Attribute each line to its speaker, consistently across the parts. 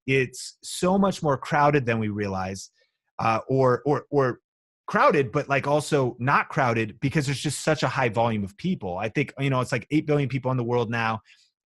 Speaker 1: it's so much more crowded than we realize, or crowded, but like also not crowded because there's just such a high volume of people. I think, it's like 8 billion people in the world now.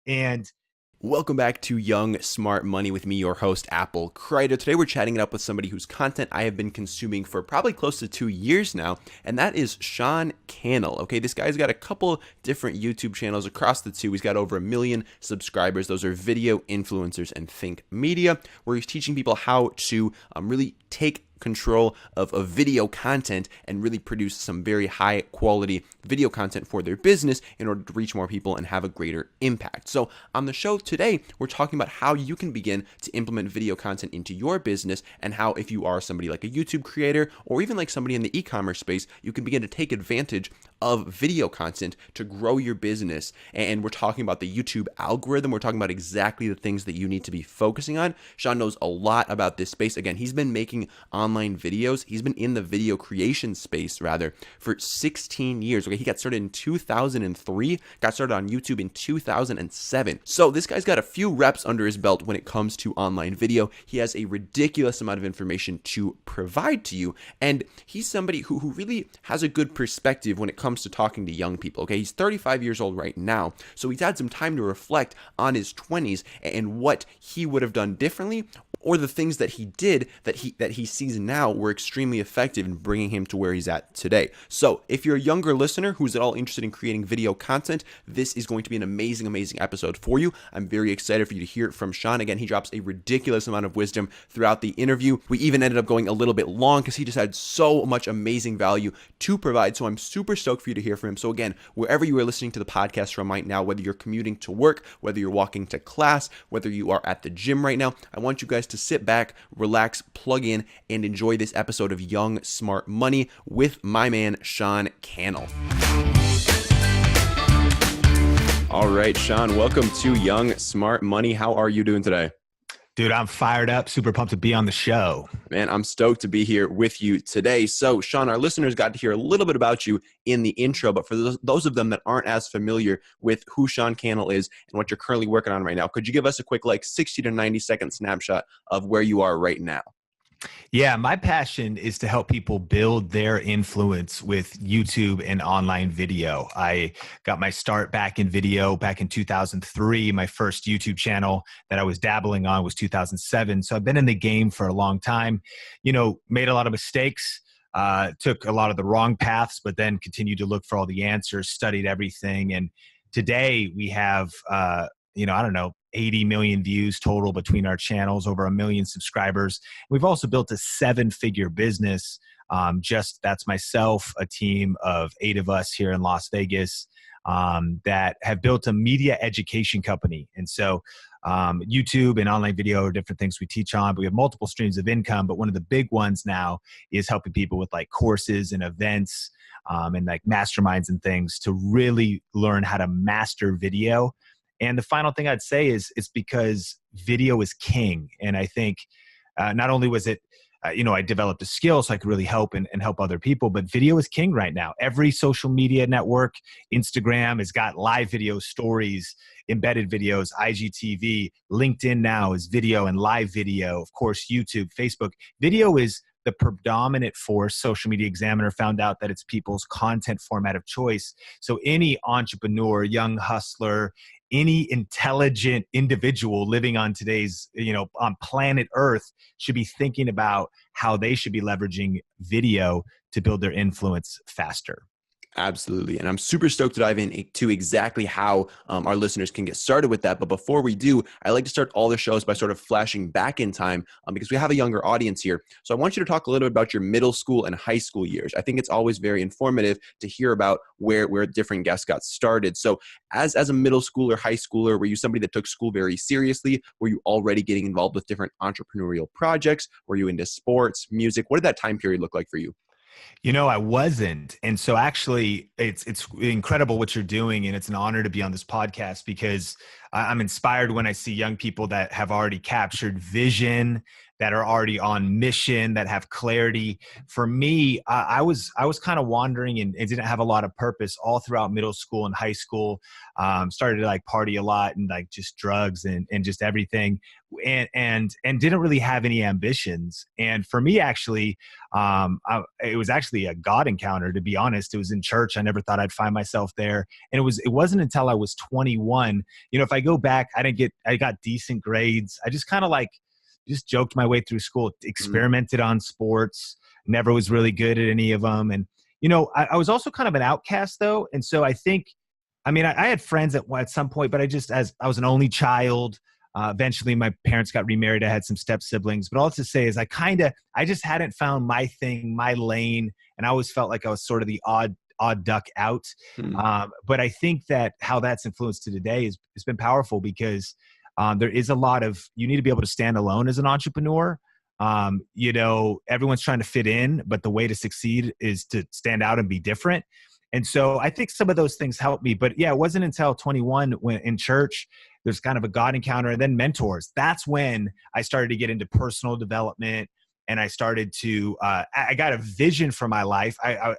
Speaker 1: And
Speaker 2: welcome back to Young Smart Money with me, your host, Apple Kreider. Today we're chatting it up with somebody whose content I have been consuming for probably close to 2 years now, and that is Sean Cannell. Okay, this guy's got a couple different YouTube channels across the two. He's got over 1 million subscribers. Those are video influencers and think media, where he's teaching people how to really take control of video content and really produce some very high quality video content for their business in order to reach more people and have a greater impact. So on the show today, we're talking about how you can begin to implement video content into your business, and how if you are somebody like a YouTube creator or even like somebody in the e-commerce space, you can begin to take advantage of video content to grow your business. And we're talking about the YouTube algorithm. We're talking about exactly the things that you need to be focusing on. Sean knows a lot about this space. Again, he's been making online videos. He's been in the video creation space rather for 16 years. Okay, he got started in 2003, got started on YouTube in 2007. So this guy's got a few reps under his belt when it comes to online video. He has a ridiculous amount of information to provide to you. And he's somebody who really has a good perspective when it comes to talking to young people. Okay, he's 35 years old right now. So he's had some time to reflect on his 20s and what he would have done differently, or the things that he did that he sees now were extremely effective in bringing him to where he's at today. So if you're a younger listener who's at all interested in creating video content, this is going to be an amazing, amazing episode for you. I'm very excited for you to hear it from Sean. Again, he drops a ridiculous amount of wisdom throughout the interview. We even ended up going a little bit long because he just had so much amazing value to provide. So I'm super stoked for you to hear from him. So again, wherever you are listening to the podcast from right now, whether you're commuting to work, whether you're walking to class, whether you are at the gym right now, I want you guys to sit back, relax, plug in, and enjoy this episode of Young Smart Money with my man, Sean Cannell. All right, Sean, welcome to Young Smart Money. How are you doing today?
Speaker 1: dude, I'm fired up, super pumped to be on the show.
Speaker 2: Man, I'm stoked to be here with you today. So, Sean, our listeners got to hear a little bit about you in the intro, but for those of them that aren't as familiar with who Sean Cannell is and what you're currently working on right now, could you give us a quick 60 to 90 second snapshot of where you are right now?
Speaker 1: Yeah, my passion is to help people build their influence with YouTube and online video. I got my start back in video back in 2003. My first YouTube channel that I was dabbling on was 2007. So I've been in the game for a long time, made a lot of mistakes, took a lot of the wrong paths, but then continued to look for all the answers, studied everything. And today we have, 80 million views total between our channels, over 1 million subscribers. We've also built a 7-figure business. That's myself, a team of 8 of us here in Las Vegas that have built a media education company. And so YouTube and online video are different things we teach on, but we have multiple streams of income. But one of the big ones now is helping people with courses and events and masterminds and things to really learn how to master video. And the final thing I'd say is it's because video is king. And I think not only was it, I developed a skill so I could really help and help other people, but video is king right now. Every social media network, Instagram has got live video stories, embedded videos, IGTV, LinkedIn now is video and live video. Of course, YouTube, Facebook. Video is the predominant force. Social Media Examiner found out that it's people's content format of choice. So any entrepreneur, young hustler, any intelligent individual living on today's, on planet Earth should be thinking about how they should be leveraging video to build their influence faster.
Speaker 2: Absolutely. And I'm super stoked to dive into exactly how our listeners can get started with that. But before we do, I like to start all the shows by sort of flashing back in time because we have a younger audience here. So I want you to talk a little bit about your middle school and high school years. I think it's always very informative to hear about where different guests got started. So as a middle schooler, high schooler, were you somebody that took school very seriously? Were you already getting involved with different entrepreneurial projects? Were you into sports, music? What did that time period look like for you?
Speaker 1: I wasn't. And so actually it's incredible what you're doing. And it's an honor to be on this podcast because I'm inspired when I see young people that have already captured vision, that are already on mission, that have clarity. For me, I was kind of wandering and didn't have a lot of purpose all throughout middle school and high school. Started to like party a lot and like just drugs and just everything, and didn't really have any ambitions. And for me, actually, it was actually a God encounter. To be honest, it was in church. I never thought I'd find myself there, and it wasn't until I was 21. If I go back, I got decent grades. I just kind of like just joked my way through school, experimented on sports, never was really good at any of them. And, I was also kind of an outcast though. And so I think, I had friends at some point, but as I was an only child, eventually my parents got remarried. I had some step siblings, but all to say is I just hadn't found my thing, my lane. And I always felt like I was sort of the odd duck out. But I think that how that's influenced to today has been powerful because there is a lot of, you need to be able to stand alone as an entrepreneur. Everyone's trying to fit in, but the way to succeed is to stand out and be different. And so I think some of those things helped me. But yeah, it wasn't until 21 when in church, there's kind of a God encounter and then mentors. That's when I started to get into personal development. And I started to, I got a vision for my life. I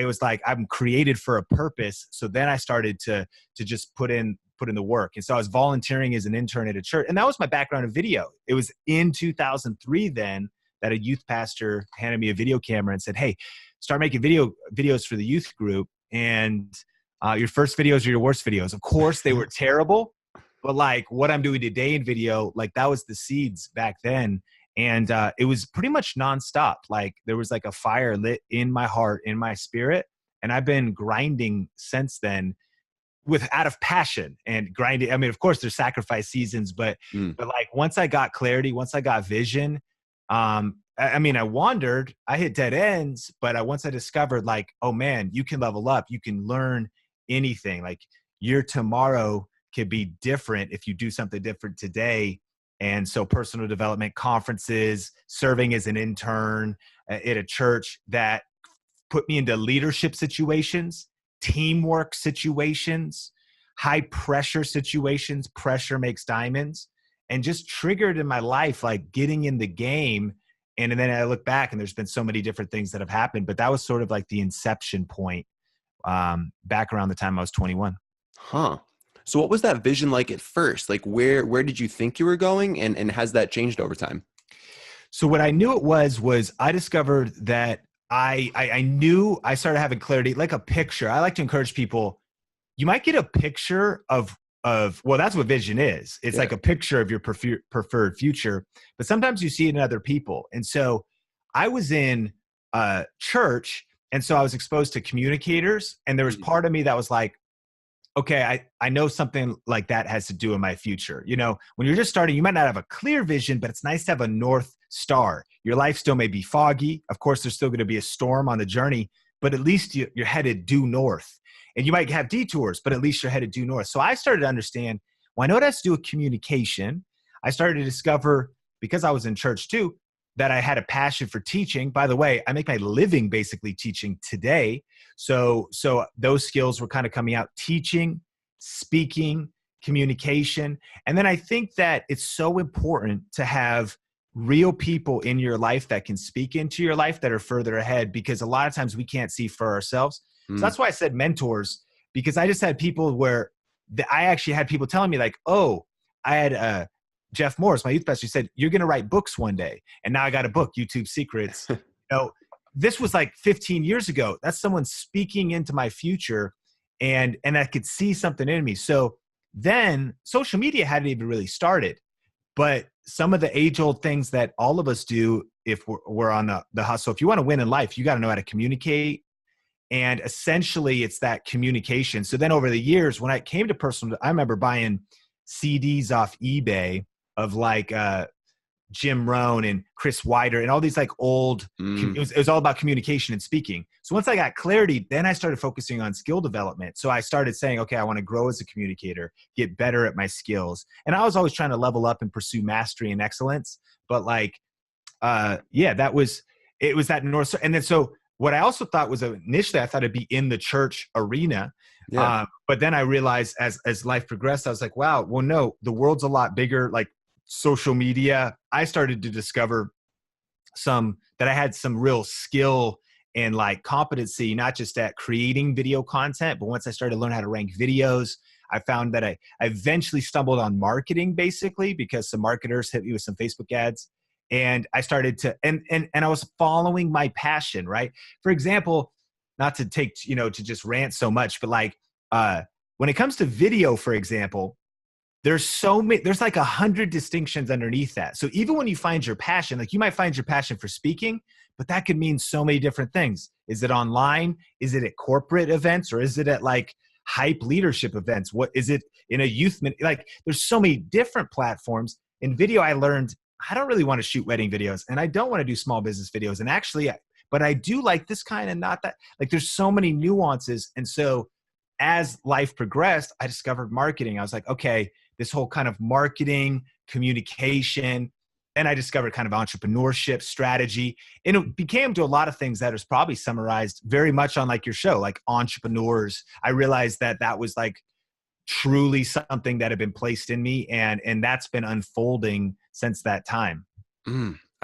Speaker 1: was like, I'm created for a purpose. So then I started to just put in the work. And so I was volunteering as an intern at a church. And that was my background in video. It was in 2003 then that a youth pastor handed me a video camera and said, hey, start making videos for the youth group. And your first videos are your worst videos. Of course, they were terrible. But like what I'm doing today in video, like that was the seeds back then. And it was pretty much nonstop. Like there was like a fire lit in my heart, in my spirit. And I've been grinding since then out of passion and grinding. Of course there's sacrifice seasons, but like once I got clarity, once I got vision, I wandered, I hit dead ends, but once I discovered like, oh man, you can level up, you can learn anything. Like your tomorrow could be different if you do something different today. And so personal development conferences, serving as an intern at a church that put me into leadership situations, teamwork situations, high pressure situations, pressure makes diamonds, and just triggered in my life, like getting in the game. And then I look back and there's been so many different things that have happened, but that was sort of like the inception point back around the time I was 21.
Speaker 2: Huh. So what was that vision like at first? Like where did you think you were going and has that changed over time?
Speaker 1: So what I knew it was I discovered that I knew I started having clarity, like a picture. I like to encourage people, you might get a picture of well, that's what vision is. It's like a picture of your preferred future, but sometimes you see it in other people. And so I was in church, and so I was exposed to communicators, and there was part of me that was like, okay, I know something like that has to do in my future. When you're just starting, you might not have a clear vision, but it's nice to have a North Star. Your life still may be foggy. Of course, there's still going to be a storm on the journey, but at least you're headed due north. And you might have detours, but at least you're headed due north. So I started to understand, well, I know it has to do with communication. I started to discover, because I was in church too, that I had a passion for teaching. By the way, I make my living basically teaching today. So those skills were kind of coming out: teaching, speaking, communication. And then I think that it's so important to have real people in your life that can speak into your life that are further ahead, because a lot of times we can't see for ourselves. So that's why I said mentors, because I just had people where I actually had people telling me like, oh, I had Jeff Morris, my youth pastor, said, you're going to write books one day. And now I got a book, YouTube Secrets. This was like 15 years ago. That's someone speaking into my future, and I could see something in me. So then social media hadn't even really started, but some of the age-old things that all of us do if we're on the hustle, if you want to win in life, you got to know how to communicate. And essentially it's that communication. So then over the years, when I came to personal, I remember buying CDs off eBay of like Jim Rohn and Chris Weider and all these like old, it was all about communication and speaking. So once I got clarity, then I started focusing on skill development. So I started saying, okay, I want to grow as a communicator, get better at my skills. And I was always trying to level up and pursue mastery and excellence. But like, it was that North Star. And then so what I also thought was initially I thought it'd be in the church arena.
Speaker 2: Yeah.
Speaker 1: But then I realized as life progressed, I was like, wow, well, no, the world's a lot bigger. Like social media, I started to discover that I had some real skill and like competency, not just at creating video content, but once I started to learn how to rank videos, I found that I eventually stumbled on marketing basically because some marketers hit me with some Facebook ads. And I started to, and I was following my passion, right? For example, not to take, to just rant so much, but like, when it comes to video, for example, there's like 100 distinctions underneath that. So even when you find your passion, like you might find your passion for speaking, but that could mean so many different things. Is it online? Is it at corporate events? Or is it at like hype leadership events? What is it in a like there's so many different platforms. In video, I learned I don't really want to shoot wedding videos and I don't want to do small business videos. And actually, but I do like this kind and not that. Like there's so many nuances. And so as life progressed, I discovered marketing. I was like, okay, this whole kind of marketing, communication, and I discovered kind of entrepreneurship strategy. And it became to a lot of things that is probably summarized very much on like your show, like entrepreneurs. I realized that that was like truly something that had been placed in me. And that's been unfolding since that time.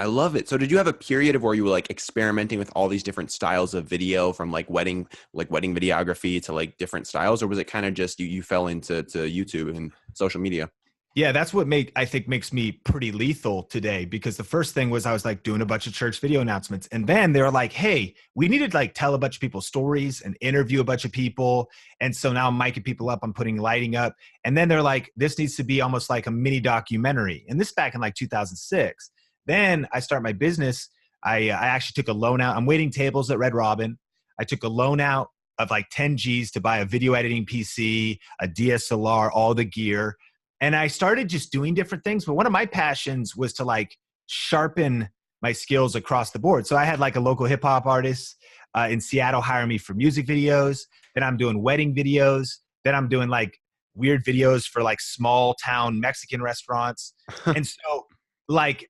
Speaker 2: I love it. So did you have a period of where you were like experimenting with all these different styles of video from like wedding videography to like different styles? Or was it kind of just you fell into YouTube and social media?
Speaker 1: Yeah, that's what I think makes me pretty lethal today, because the first thing was I was like doing a bunch of church video announcements. And then they were like, hey, we need to like tell a bunch of people's stories and interview a bunch of people. And so now I'm miking people up, I'm putting lighting up. And then they're like, this needs to be almost like a mini documentary. And this back in like 2006. Then I start my business. I actually took a loan out. I'm waiting tables at Red Robin. I took a loan out of like 10 G's to buy a video editing PC, a DSLR, all the gear. And I started just doing different things. But one of my passions was to like sharpen my skills across the board. So I had like a local hip hop artist in Seattle hire me for music videos. Then I'm doing wedding videos. Then I'm doing like weird videos for like small town Mexican restaurants. And so like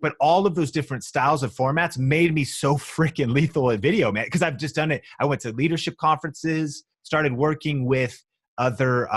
Speaker 1: but all of those different styles of formats made me so freaking lethal at video, man. Cause I've just done it. I went to leadership conferences, started working with other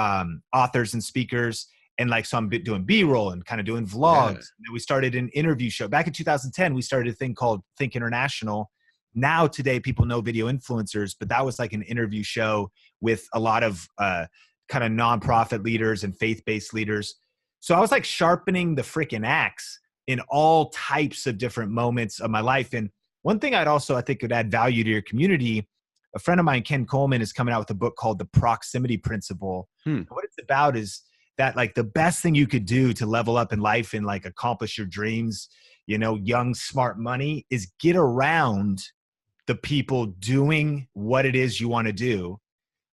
Speaker 1: authors and speakers. And like, so I'm doing B-roll and kind of doing vlogs. Yeah. And we started an interview show. Back in 2010, we started a thing called Think International. Now today, people know video influencers, but that was like an interview show with a lot of kind of nonprofit leaders and faith-based leaders. So I was like sharpening the freaking axe in all types of different moments of my life. And one thing I think could add value to your community, a friend of mine, Ken Coleman, is coming out with a book called The Proximity Principle. What it's about is that like the best thing you could do to level up in life and like accomplish your dreams, young, smart money, is get around the people doing what it is you want to do.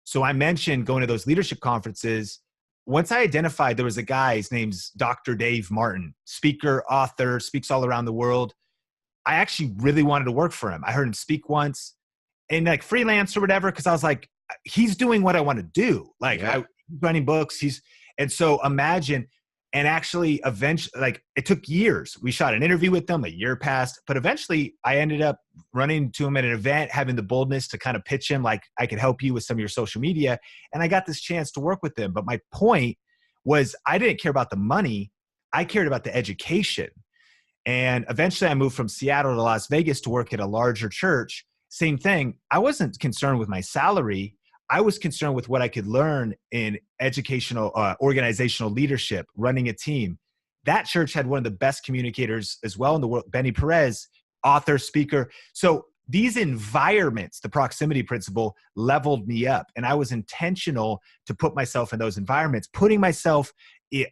Speaker 1: So I mentioned going to those leadership conferences. Once I identified there was a guy, his name's Dr. Dave Martin, speaker, author, speaks all around the world. I actually really wanted to work for him. I heard him speak once and like freelance or whatever, because I was like, he's doing what I want to do. Like I'm writing books. And so imagine, and actually eventually, like it took years. We shot an interview with them, a year passed, but eventually I ended up running to him at an event, having the boldness to kind of pitch him, like I could help you with some of your social media. And I got this chance to work with them. But my point was I didn't care about the money. I cared about the education. And eventually I moved from Seattle to Las Vegas to work at a larger church. Same thing. I wasn't concerned with my salary. I was concerned with what I could learn in educational, organizational leadership, running a team. That church had one of the best communicators as well in the world, Benny Perez, author, speaker. So these environments, the proximity principle, leveled me up. And I was intentional to put myself in those environments, putting myself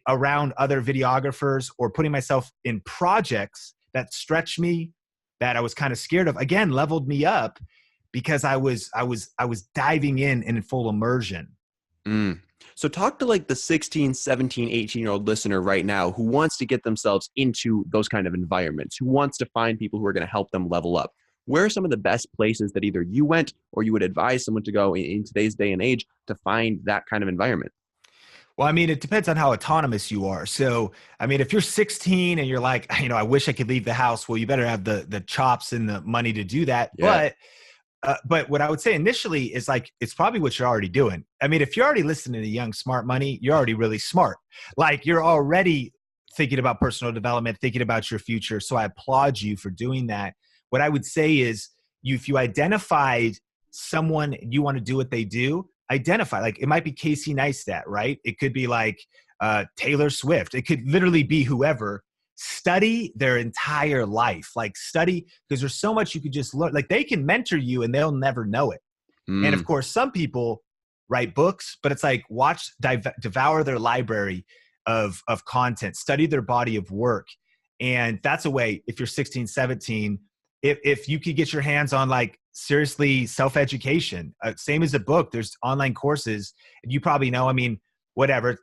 Speaker 1: around other videographers or putting myself in projects that stretched me, that I was kind of scared of, again, leveled me up. Because I was diving in full immersion.
Speaker 2: So talk to like the 16, 17, 18-year-old listener right now who wants to get themselves into those kind of environments, who wants to find people who are going to help them level up. Where are some of the best places that either you went or you would advise someone to go in today's day and age to find that kind of environment?
Speaker 1: Well, I mean, it depends on how autonomous you are. So, I mean, if you're 16 and you're like, I wish I could leave the house, well, you better have the chops and the money to do that. Yeah. But But what I would say initially is like, it's probably what you're already doing. I mean, if you're already listening to Young Smart Money, you're already really smart. Like you're already thinking about personal development, thinking about your future. So I applaud you for doing that. What I would say is if you identified someone you want to do what they do, identify, like it might be Casey Neistat, right? It could be like Taylor Swift. It could literally be whoever. Study their entire life, like study, because there's so much you could just learn. Like they can mentor you and they'll never know it. And of course, some people write books, but it's like devour their library of content, study their body of work. And that's a way, if you're 16, 17, if you could get your hands on like seriously self-education, same as a book, there's online courses. You probably know, I mean, whatever,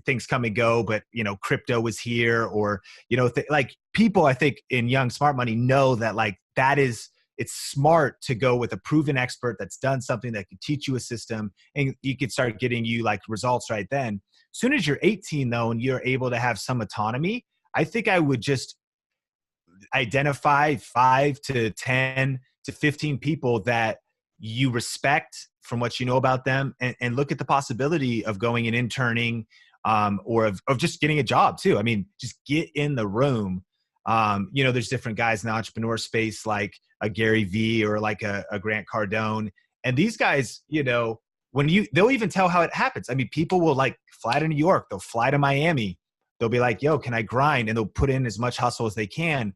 Speaker 1: things come and go, but you know, crypto was here, or, you know, like people, I think in Young Smart Money know that like it's smart to go with a proven expert that's done something that could teach you a system, and you could start getting you like results right then. As soon as you're 18 though, and you're able to have some autonomy, I think I would just identify 5 to 10 to 15 people that you respect from what you know about them, and look at the possibility of going and interning, or of just getting a job too. I mean, just get in the room. You know, there's different guys in the entrepreneur space, like a Gary Vee or like a Grant Cardone. And these guys, you know, they'll even tell how it happens. I mean, people will like fly to New York, they'll fly to Miami. They'll be like, yo, can I grind? And they'll put in as much hustle as they can.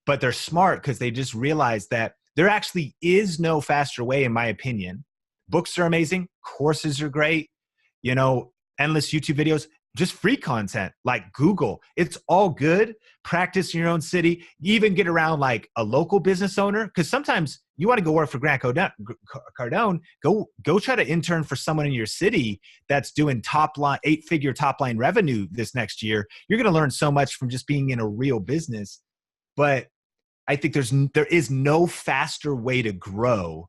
Speaker 1: But they're smart because they just realize that there actually is no faster way, in my opinion. Books are amazing. Courses are great. You know, endless YouTube videos, just free content like Google. It's all good. Practice in your own city. You even get around like a local business owner, because sometimes you want to go work for Grant Cardone. Go try to intern for someone in your city that's doing top line, 8-figure top line revenue this next year. You're going to learn so much from just being in a real business. But I think there is no faster way to grow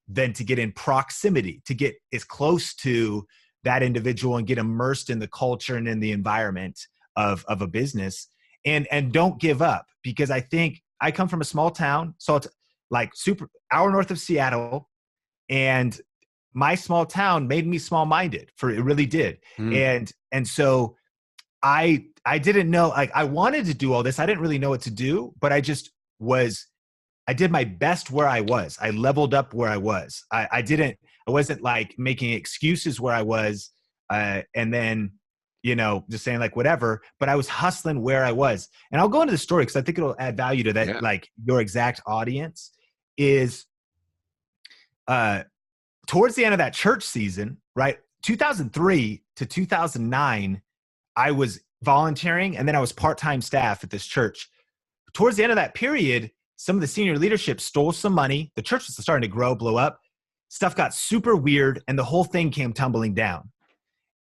Speaker 1: than to get in proximity, to get as close to that individual and get immersed in the culture and in the environment of a business, and don't give up. Because I think I come from a small town, so it's like hour north of Seattle, and my small town made me small-minded. It really did. And so I didn't know, like I wanted to do all this. I didn't really know what to do, but I did my best where I was. I leveled up where I was. I wasn't like making excuses where I was, and then, you know, just saying like whatever, but I was hustling where I was. And I'll go into the story because I think it'll add value to that. Yeah. Like your exact audience is, towards the end of that church season, right? 2003 to 2009, I was volunteering, and then I was part-time staff at this church. Towards the end of that period, some of the senior leadership stole some money. The church was starting to grow, blow up. Stuff got super weird, and the whole thing came tumbling down.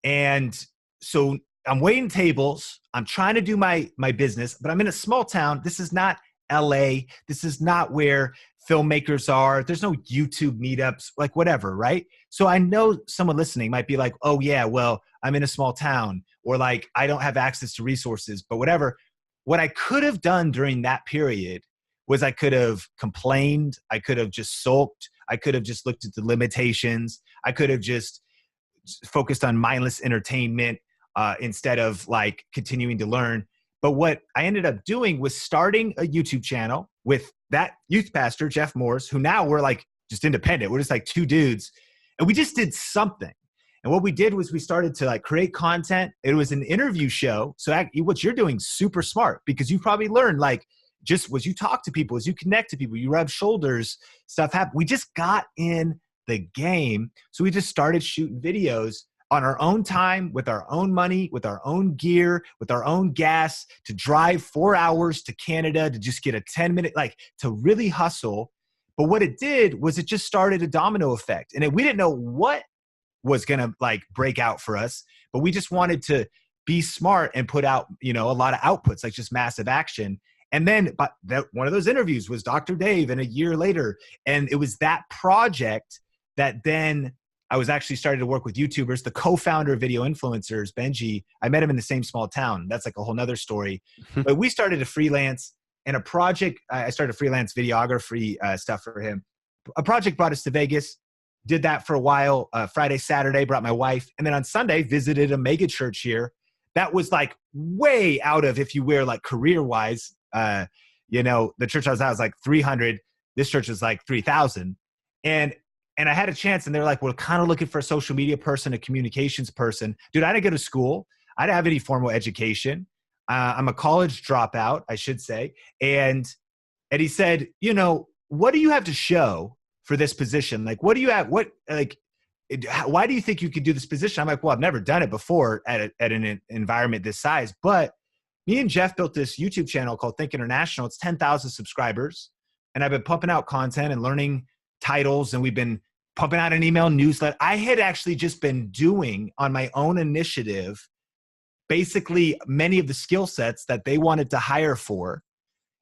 Speaker 1: And so I'm waiting tables. I'm trying to do my business, but I'm in a small town. This is not LA. This is not where filmmakers are. There's no YouTube meetups, like whatever, right? So I know someone listening might be like, oh yeah, well, I'm in a small town, or like I don't have access to resources, but whatever. What I could have done during that period was I could have complained. I could have just sulked. I could have just looked at the limitations. I could have just focused on mindless entertainment instead of like continuing to learn. But what I ended up doing was starting a YouTube channel with that youth pastor, Jeff Morris, who now we're like just independent. We're just like two dudes. And we just did something. And what we did was we started to like create content. It was an interview show. So what you're doing is super smart, because you probably learned like, just as you talk to people, as you connect to people, you rub shoulders, stuff happens. We just got in the game. So we just started shooting videos on our own time, with our own money, with our own gear, with our own gas, to drive 4 hours to Canada to just get a 10-minute, like to really hustle. But what it did was it just started a domino effect. And we didn't know what was going to like break out for us, but we just wanted to be smart and put out, you know, a lot of outputs, like just massive action. And then one of those interviews was Dr. Dave, and a year later. And it was that project that then I was actually started to work with YouTubers. The co-founder of Video Influencers, Benji, I met him in the same small town. That's like a whole nother story. But we started to freelance, and a project, I started freelance videography stuff for him. a project brought us to Vegas, did that for a while, Friday, Saturday, brought my wife. And then on Sunday, visited a mega church here that was like way out of, if you will, like career-wise. The church I was at was like 300. This church is like 3,000. And I had a chance, and they're like, we're kind of looking for a social media person, a communications person. Dude, I didn't go to school. I didn't have any formal education. I'm a college dropout, I should say. And he said, what do you have to show for this position? Like, what do you have? Why do you think you could do this position? I'm like, well, I've never done it before at an environment this size. But me and Jeff built this YouTube channel called Think International. It's 10,000 subscribers. And I've been pumping out content and learning titles. And we've been pumping out an email newsletter. I had actually just been doing on my own initiative, basically many of the skill sets that they wanted to hire for.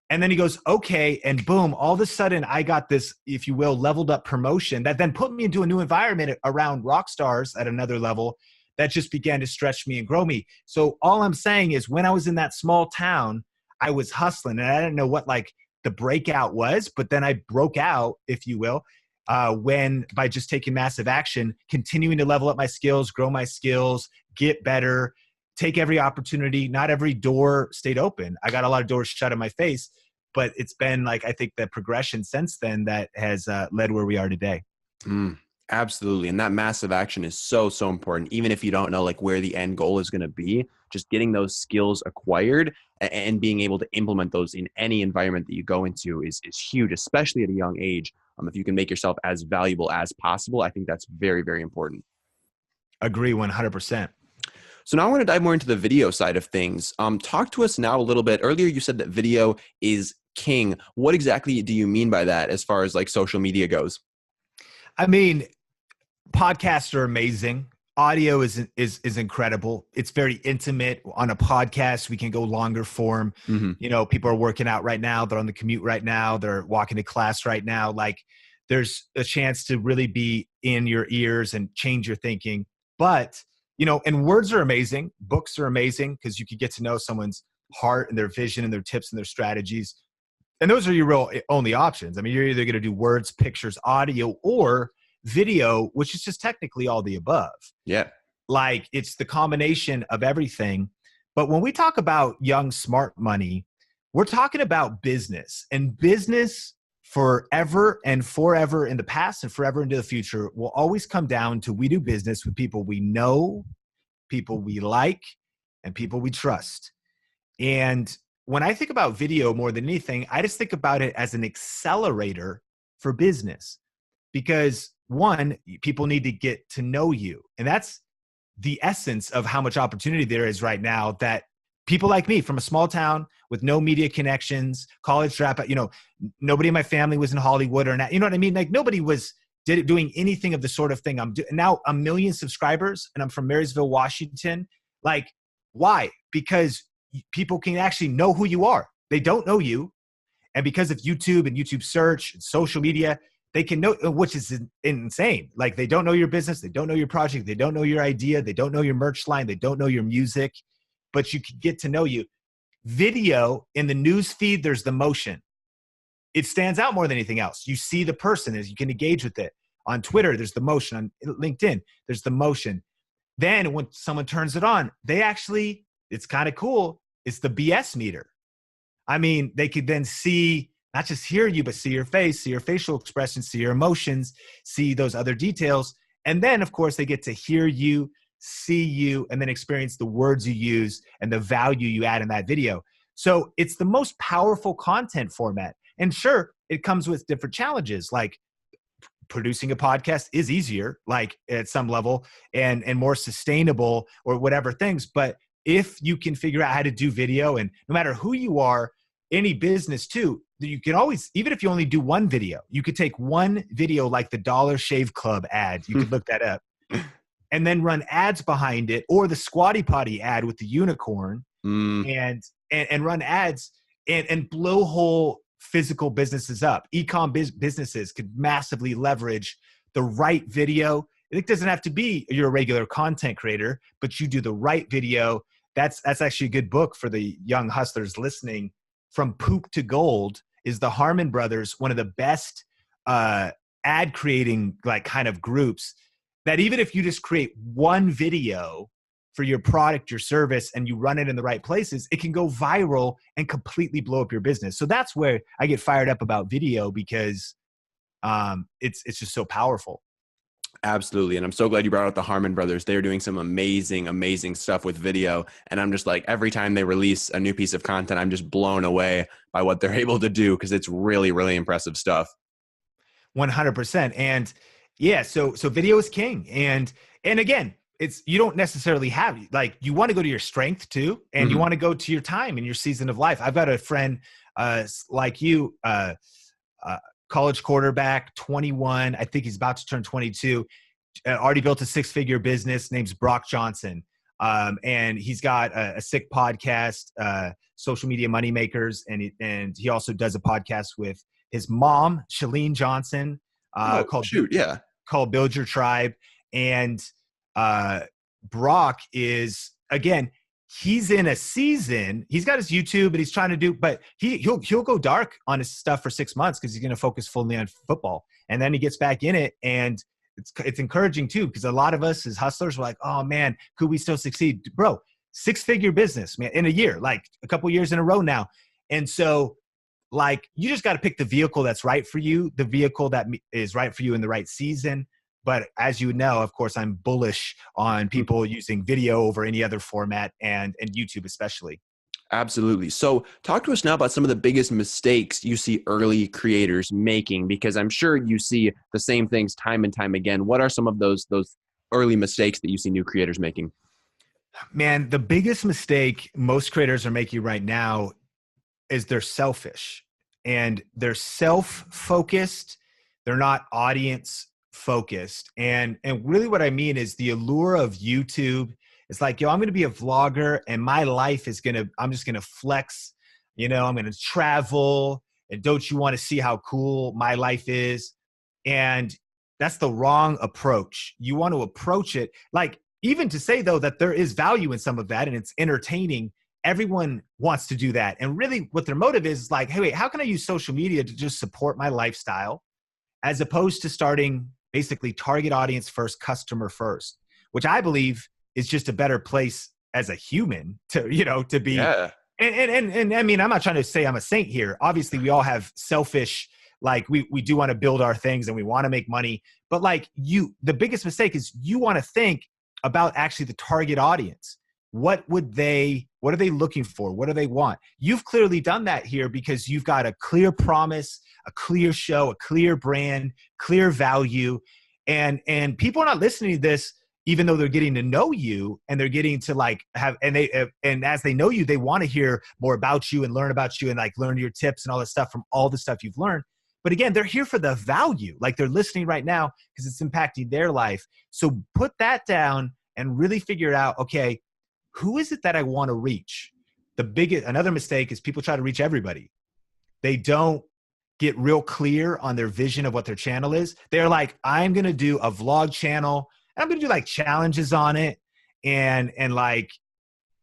Speaker 1: And then he goes, okay. And boom, all of a sudden I got this, if you will, leveled up promotion that then put me into a new environment around rock stars at another level that just began to stretch me and grow me. So all I'm saying is when I was in that small town, I was hustling and I didn't know what like the breakout was, but then I broke out, if you will, by just taking massive action, continuing to level up my skills, grow my skills, get better, take every opportunity. Not every door stayed open. I got a lot of doors shut in my face, but it's been like, I think the progression since then that has led where we are today.
Speaker 2: Absolutely. And that massive action is so, so important. Even if you don't know like where the end goal is going to be, just getting those skills acquired and being able to implement those in any environment that you go into is huge, especially at a young age. If you can make yourself as valuable as possible, I think that's very, very important.
Speaker 1: Agree 100%.
Speaker 2: So now I want to dive more into the video side of things. Talk to us now a little bit. Earlier, you said that video is king. What exactly do you mean by that as far as like social media goes?
Speaker 1: I mean, podcasts are amazing. Audio is incredible. It's very intimate. On a podcast, we can go longer form. Mm-hmm. People are working out right now. They're on the commute right now. They're walking to class right now. Like there's a chance to really be in your ears and change your thinking. But and words are amazing. Books are amazing because you could get to know someone's heart and their vision and their tips and their strategies. And those are your real only options. I mean, you're either going to do words, pictures, audio, or video, which is just technically all the above.
Speaker 2: Yeah.
Speaker 1: Like it's the combination of everything. But when we talk about young, smart money, we're talking about business, and business forever and forever in the past and forever into the future will always come down to we do business with people we know, people we like, and people we trust. And when I think about video more than anything, I just think about it as an accelerator for business because one, people need to get to know you. And that's the essence of how much opportunity there is right now that people like me from a small town with no media connections, college dropout, nobody in my family was in Hollywood or not, you know what I mean? Like nobody was doing anything of the sort of thing I'm doing. Now 1 million subscribers and I'm from Marysville, Washington. Like why? Because people can actually know who you are. They don't know you. And because of YouTube and YouTube search and social media, they can know, which is insane. Like they don't know your business. They don't know your project. They don't know your idea. They don't know your merch line. They don't know your music, but you can get to know you. Video in the news feed, there's the motion. It stands out more than anything else. You see the person as you can engage with it. On Twitter, there's the motion. On LinkedIn, there's the motion. Then when someone turns it on, it's kind of cool. It's the BS meter. I mean, they could then see, not just hear you, but see your face, see your facial expressions, see your emotions, see those other details. And then, of course, they get to hear you, see you, and then experience the words you use and the value you add in that video. So it's the most powerful content format. And sure, it comes with different challenges, like producing a podcast is easier, like at some level, and more sustainable or whatever things. But if you can figure out how to do video, and no matter who you are, any business too, you can always, even if you only do one video, you could take one video like the Dollar Shave Club ad. You could look that up. And then run ads behind it, or the Squatty Potty ad with the unicorn, and run ads and blow whole physical businesses up. E-com businesses could massively leverage the right video. It doesn't have to be you're a regular content creator, but you do the right video. That's actually a good book for the young hustlers listening. From Poop to Gold is the Harmon Brothers, one of the best ad creating like kind of groups that even if you just create one video for your product, your service, and you run it in the right places, it can go viral and completely blow up your business. So that's where I get fired up about video, because it's just so powerful.
Speaker 2: Absolutely. And I'm so glad you brought out the Harmon brothers. They're doing some amazing, amazing stuff with video. And I'm just like, every time they release a new piece of content, I'm just blown away by what they're able to do, because it's really, really impressive stuff.
Speaker 1: 100%. And yeah, so video is king. And again, you don't necessarily have, like, you want to go to your strength too, and you want to go to your time and your season of life. I've got a friend like you, college quarterback, 21. I think he's about to turn 22. Already built a 6-figure business. Name's Brock Johnson. And he's got a sick podcast, Social Media Moneymakers. And he also does a podcast with his mom, Shalene Johnson, called Build Your Tribe. And Brock is, again, he's in a season. He's got his YouTube and he's trying to do, but he'll go dark on his stuff for 6 months because he's going to focus fully on football. And then he gets back in it, and it's encouraging too, because a lot of us as hustlers were like, oh man, could we still succeed? Bro, 6-figure business, man, in a year, like a couple years in a row now. And so, like, you just got to pick the vehicle that's right for you, the vehicle that is right for you in the right season. But as you know, of course, I'm bullish on people using video over any other format, and YouTube especially.
Speaker 2: Absolutely. So talk to us now about some of the biggest mistakes you see early creators making, because I'm sure you see the same things time and time again. What are some of those early mistakes that you see new creators making?
Speaker 1: Man, the biggest mistake most creators are making right now is they're selfish, and they're self-focused. They're not audience focused. And really what I mean is the allure of YouTube. It's like, yo, I'm going to be a vlogger, and my life is I'm just going to flex, I'm going to travel. And don't you want to see how cool my life is? And that's the wrong approach. You want to approach it like, even to say though, that there is value in some of that and it's entertaining. Everyone wants to do that. And really what their motive is like, hey, wait, how can I use social media to just support my lifestyle, as opposed to starting basically target audience first, customer first, which I believe is just a better place as a human to be. Yeah. And I mean, I'm not trying to say I'm a saint here. Obviously we all have selfish, like we do want to build our things and we want to make money, but like the biggest mistake is you want to think about actually the target audience. What are they looking for? What do they want? You've clearly done that here because you've got a clear promise, a clear show, a clear brand, clear value. And people are not listening to this, even though they're getting to know you and they're getting to like and as they know you, they want to hear more about you and learn about you and like learn your tips and all this stuff from all the stuff you've learned. But again, they're here for the value. Like they're listening right now because it's impacting their life. So put that down and really figure out, okay, who is it that I want to reach? Another mistake is people try to reach everybody. They don't get real clear on their vision of what their channel is. They're like, I'm going to do a vlog channel and I'm going to do like challenges on it. And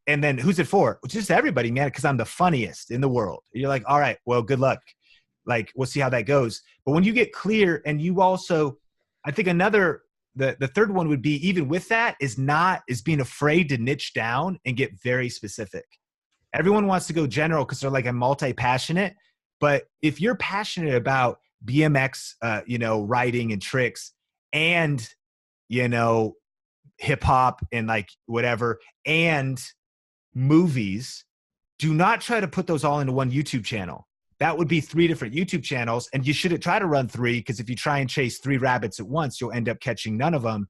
Speaker 1: then who's it for? It's just everybody, man, because I'm the funniest in the world. You're like, all right, well, good luck. Like, we'll see how that goes. But when you get clear and you also, I think the third one would be, even with that, is being afraid to niche down and get very specific. Everyone wants to go general because they're like, I'm multi-passionate. But if you're passionate about BMX, riding and tricks and, hip hop and like whatever, and movies, do not try to put those all into one YouTube channel. That would be 3 different YouTube channels, and you shouldn't try to run 3, because if you try and chase 3 rabbits at once, you'll end up catching none of them.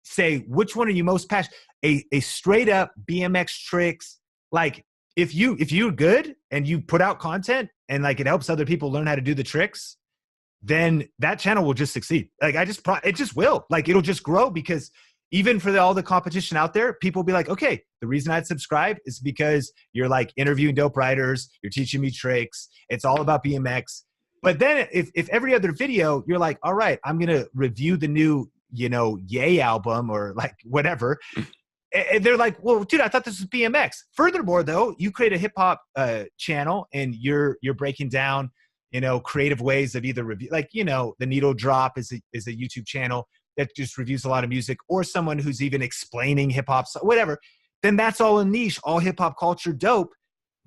Speaker 1: Say, which one are you most passionate? A straight up BMX tricks. Like if you're good and you put out content and like it helps other people learn how to do the tricks, then that channel will just succeed. Like it just will. Like it'll just grow, because even for all the competition out there, people will be like, okay, the reason I'd subscribe is because you're like interviewing dope writers, you're teaching me tricks, it's all about BMX. But then if every other video, you're like, all right, I'm going to review the new, Yay album or like whatever. And they're like, well, dude, I thought this was BMX. Furthermore, though, you create a hip hop channel and you're breaking down, creative ways of either review, like, the Needle Drop is a YouTube channel that just reviews a lot of music, or someone who's even explaining hip hop, whatever, then that's all a niche, all hip hop culture dope.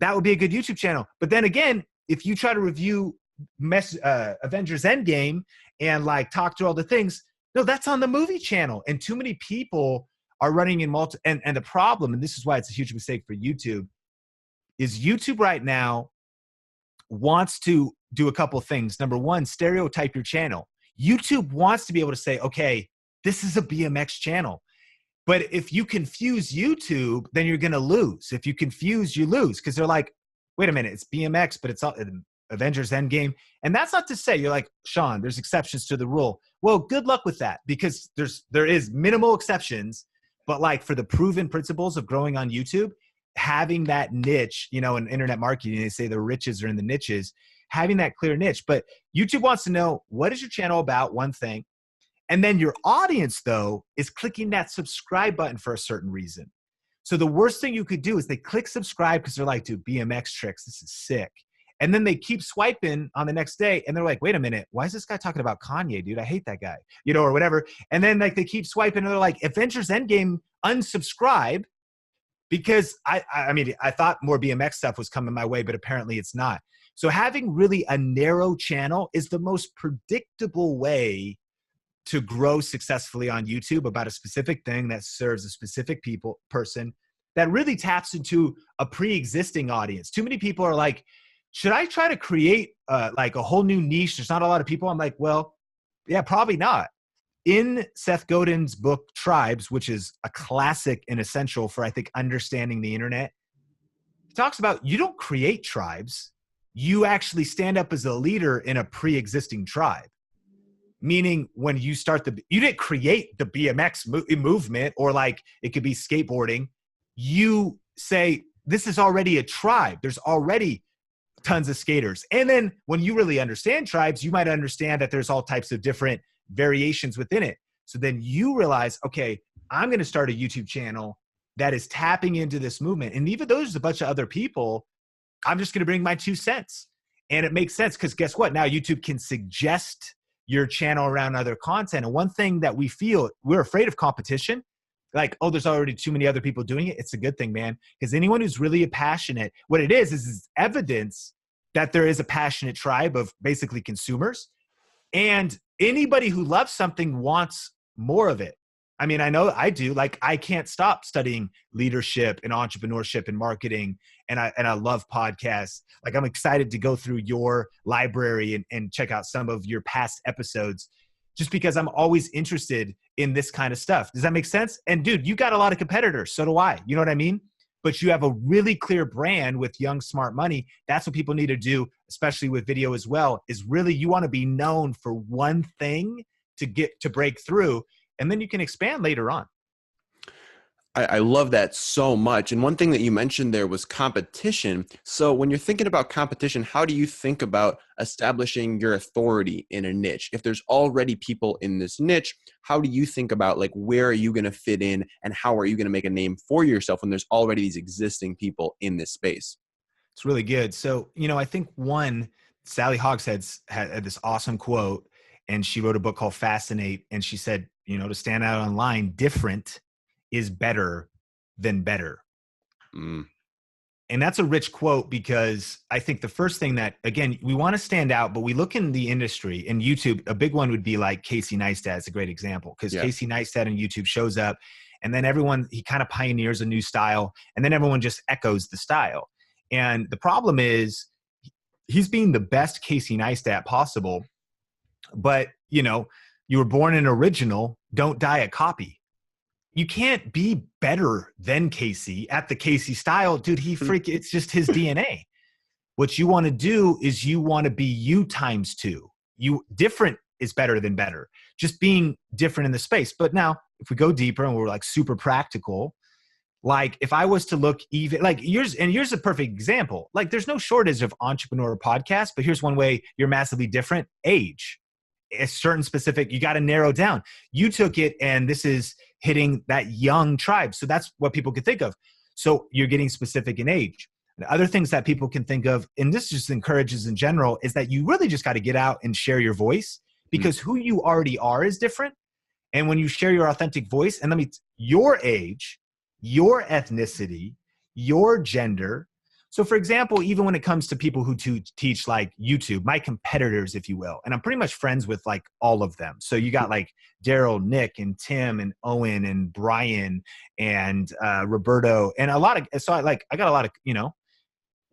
Speaker 1: That would be a good YouTube channel. But then again, if you try to review Avengers Endgame and like talk through all the things, no, that's on the movie channel. And too many people are running in and the problem, and this is why it's a huge mistake for YouTube, is YouTube right now wants to do a couple things. Number one, stereotype your channel. YouTube wants to be able to say, okay, this is a BMX channel. But if you confuse YouTube, then you're going to lose. If you confuse, you lose. Because they're like, wait a minute, it's BMX, but it's all Avengers Endgame. And that's not to say, you're like, Sean, there's exceptions to the rule. Well, good luck with that, because there is minimal exceptions. But like for the proven principles of growing on YouTube, having that niche, in internet marketing, they say the riches are in the niches, having that clear niche. But YouTube wants to know, what is your channel about? One thing. And then your audience, though, is clicking that subscribe button for a certain reason. So the worst thing you could do is they click subscribe because they're like, dude, BMX tricks, this is sick. And then they keep swiping on the next day and they're like, wait a minute, why is this guy talking about Kanye, dude? I hate that guy, or whatever. And then like they keep swiping and they're like, Avengers Endgame, unsubscribe, because I thought more BMX stuff was coming my way, but apparently it's not. So having really a narrow channel is the most predictable way to grow successfully on YouTube about a specific thing that serves a specific person that really taps into a pre-existing audience. Too many people are like, should I try to create like a whole new niche? There's not a lot of people. I'm like, well, yeah, probably not. In Seth Godin's book, Tribes, which is a classic and essential for, I think, understanding the internet, he talks about you don't create tribes. You actually stand up as a leader in a pre-existing tribe. Meaning when you start you didn't create the BMX movement, or like it could be skateboarding. You say, this is already a tribe. There's already tons of skaters. And then when you really understand tribes, you might understand that there's all types of different variations within it. So then you realize, okay, I'm going to start a YouTube channel that is tapping into this movement. And even though there's a bunch of other people, I'm just going to bring my 2 cents. And it makes sense because guess what? Now YouTube can suggest your channel around other content. And one thing that we're afraid of competition. Like, oh, there's already too many other people doing it. It's a good thing, man. Because anyone who's really passionate, what it is evidence that there is a passionate tribe of basically consumers. And anybody who loves something wants more of it. I mean, I know I do. Like, I can't stop studying leadership and entrepreneurship and marketing. And I love podcasts. Like, I'm excited to go through your library and check out some of your past episodes, just because I'm always interested in this kind of stuff. Does that make sense? And dude, you got a lot of competitors. So do I. You know what I mean? But you have a really clear brand with Young Smart Money. That's what people need to do, especially with video as well, is really you want to be known for one thing to break through. And then you can expand later on.
Speaker 2: I love that so much. And one thing that you mentioned there was competition. So when you're thinking about competition, how do you think about establishing your authority in a niche? If there's already people in this niche, how do you think about like, where are you going to fit in and how are you going to make a name for yourself when there's already these existing people in this space?
Speaker 1: It's really good. So, I think Sally Hogshead had this awesome quote, and she wrote a book called Fascinate. And she said, to stand out online, different is better than better. And that's a rich quote, because I think the first thing that, again, we want to stand out, but we look in the industry, in YouTube, a big one would be like Casey Neistat is a great example, because Casey Neistat on YouTube shows up, and then he kind of pioneers a new style, and then everyone just echoes the style. And the problem is he's being the best Casey Neistat possible, but you were born an original, don't die a copy. You can't be better than Casey at the Casey style. Dude, it's just his DNA. What you want to do is you want to be you times 2. Different is better than better. Just being different in the space. But now, if we go deeper and we're like super practical, like if I was to look even like here's a perfect example. Like there's no shortage of entrepreneur podcasts, but here's one way you're massively different: age. A certain specific, you got to narrow down. You took it, and this is hitting that young tribe. So that's what people could think of. So you're getting specific in age. And other things that people can think of, and this just encourages in general, is that you really just got to get out and share your voice, because who you already are is different. And when you share your authentic voice, and your age, your ethnicity, your gender. So for example, even when it comes to people who teach like YouTube, my competitors, if you will, and I'm pretty much friends with like all of them. So you got like Daryl, Nick, and Tim, and Owen, and Brian, and Roberto, and a lot of, so I got a lot of,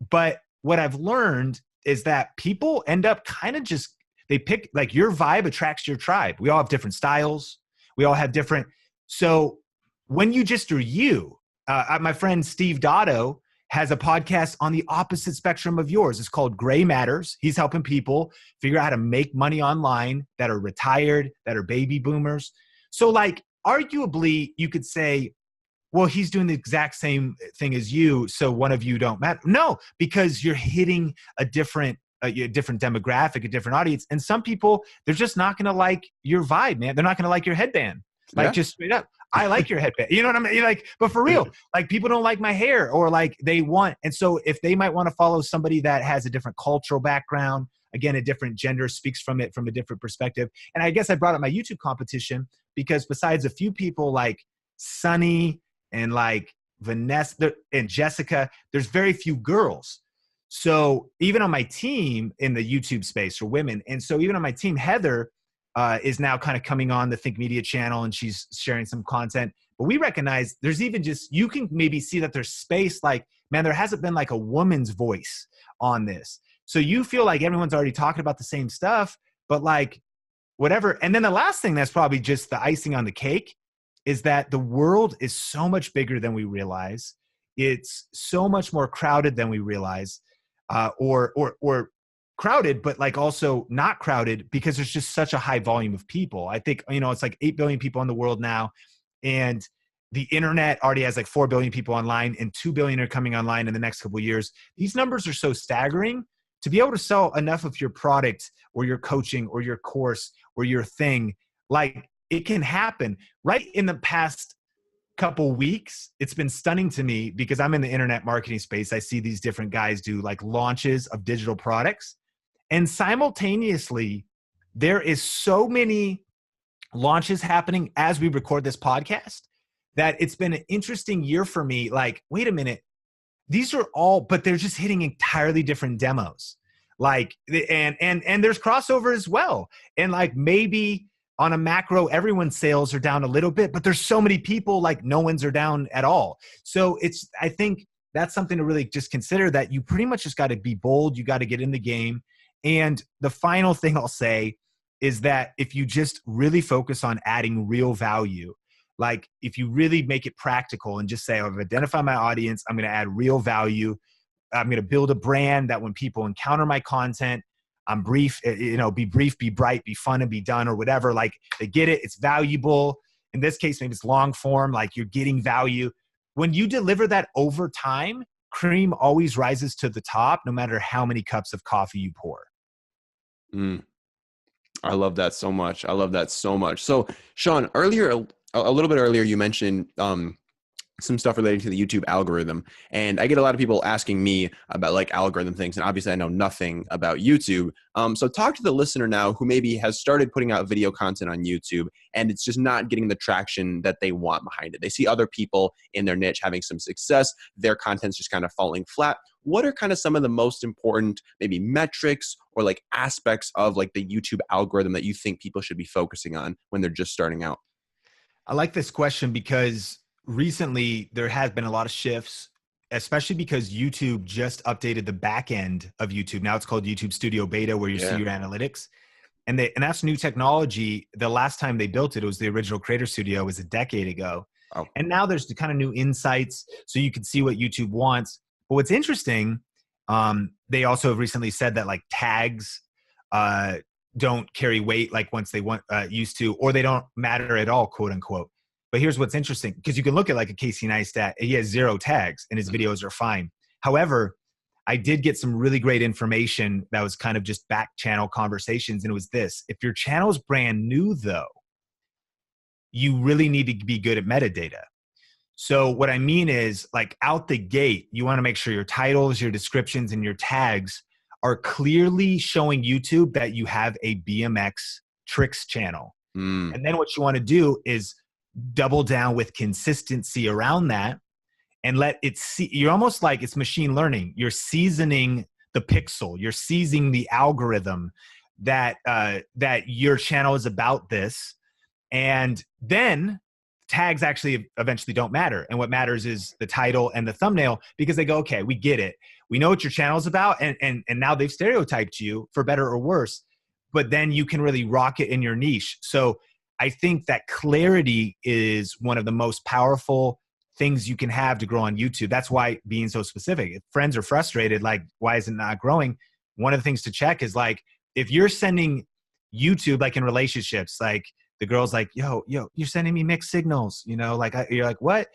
Speaker 1: but what I've learned is that people end up kind of just, they pick, like, your vibe attracts your tribe. We all have different styles. We all have different. So when you just are you, my friend Steve Dotto has a podcast on the opposite spectrum of yours. It's called Gray Matters. He's helping people figure out how to make money online that are retired, that are baby boomers. So like, arguably you could say, well, he's doing the exact same thing as you, so one of you don't matter. No, because you're hitting a different demographic, a different audience. And some people, they're just not going to like your vibe, man. They're not going to like your headband. Like, just straight up. I like your headband. You know what I mean? Like, but for real, like, people don't like my hair, or like they want. And so if they might want to follow somebody that has a different cultural background, again, a different gender, speaks from it from a different perspective. And I guess I brought up my YouTube competition because besides a few people like Sunny and like Vanessa and Jessica, there's very few girls. So even on my team in the YouTube space for women, and so even on my team, Heather is now kind of coming on the Think Media channel, and she's sharing some content. But we recognize there's even just, you can maybe see that there's space, like, man, there hasn't been like a woman's voice on this. So you feel like everyone's already talking about the same stuff, but like whatever. And then the last thing that's probably just the icing on the cake is that the world is so much bigger than we realize. It's so much more crowded than we realize, or crowded, but like also not crowded, because there's just such a high volume of people. I think, it's like 8 billion people in the world now. And the internet already has like 4 billion people online, and 2 billion are coming online in the next couple of years. These numbers are so staggering. To be able to sell enough of your product or your coaching or your course or your thing, like, it can happen. Right in the past couple weeks, it's been stunning to me because I'm in the internet marketing space. I see these different guys do like launches of digital products, and simultaneously there is so many launches happening as we record this podcast that it's been an interesting year for me. Like, wait a minute, these are all, but they're just hitting entirely different demos. Like, and there's crossover as well. And like, maybe on a macro, everyone's sales are down a little bit, but there's so many people, like no one's are down at all. So I think that's something to really just consider, that you pretty much just got to be bold. You got to get in the game. And the final thing I'll say is that if you just really focus on adding real value, like if you really make it practical and just say, I've identified my audience, I'm going to add real value. I'm going to build a brand that when people encounter my content, I'm brief, be brief, be bright, be fun, and be done, or whatever. Like, they get it. It's valuable. In this case, maybe it's long form, like you're getting value. When you deliver that over time, cream always rises to the top, no matter how many cups of coffee you pour.
Speaker 2: I love that so much. I love that so much. So Sean, earlier, a little bit earlier, you mentioned some stuff relating to the YouTube algorithm. And I get a lot of people asking me about like algorithm things. And obviously I know nothing about YouTube. So talk to the listener now who maybe has started putting out video content on YouTube and it's just not getting the traction that they want behind it. They see other people in their niche having some success. Their content's just kind of falling flat. What are kind of some of the most important maybe metrics or like aspects of like the YouTube algorithm that you think people should be focusing on when they're just starting out?
Speaker 1: I like this question because recently there has been a lot of shifts, especially because YouTube just updated the back end of YouTube. Now it's called YouTube Studio Beta, where you see your analytics. And that's new technology. The last time they built it was the original Creator Studio, was a decade ago. Oh. And now there's the kind of new insights, so you can see what YouTube wants. But what's interesting, they also have recently said that like tags don't carry weight like once they used to, or they don't matter at all, quote unquote. But here's what's interesting, because you can look at like a Casey Neistat, he has 0 tags and his videos are fine. However, I did get some really great information that was kind of just back channel conversations. And it was this: if your channel is brand new though, you really need to be good at metadata. So what I mean is, like, out the gate, you want to make sure your titles, your descriptions, and your tags are clearly showing YouTube that you have a BMX tricks channel.
Speaker 2: Mm.
Speaker 1: And then what you want to do is double down with consistency around that and let it see. You're almost like, it's machine learning. You're seasoning the pixel. You're seasoning the algorithm that that your channel is about this. And then tags actually eventually don't matter. And what matters is the title and the thumbnail, because they go, okay, we get it. We know what your channel is about. And now they've stereotyped you for better or worse, but then you can really rock it in your niche. So I think that clarity is one of the most powerful things you can have to grow on YouTube. That's why being so specific. If friends are frustrated, like, why is it not growing? One of the things to check is, like, if you're sending YouTube, like in relationships, like, the girl's like, yo, you're sending me mixed signals, you know, like, you're like, what?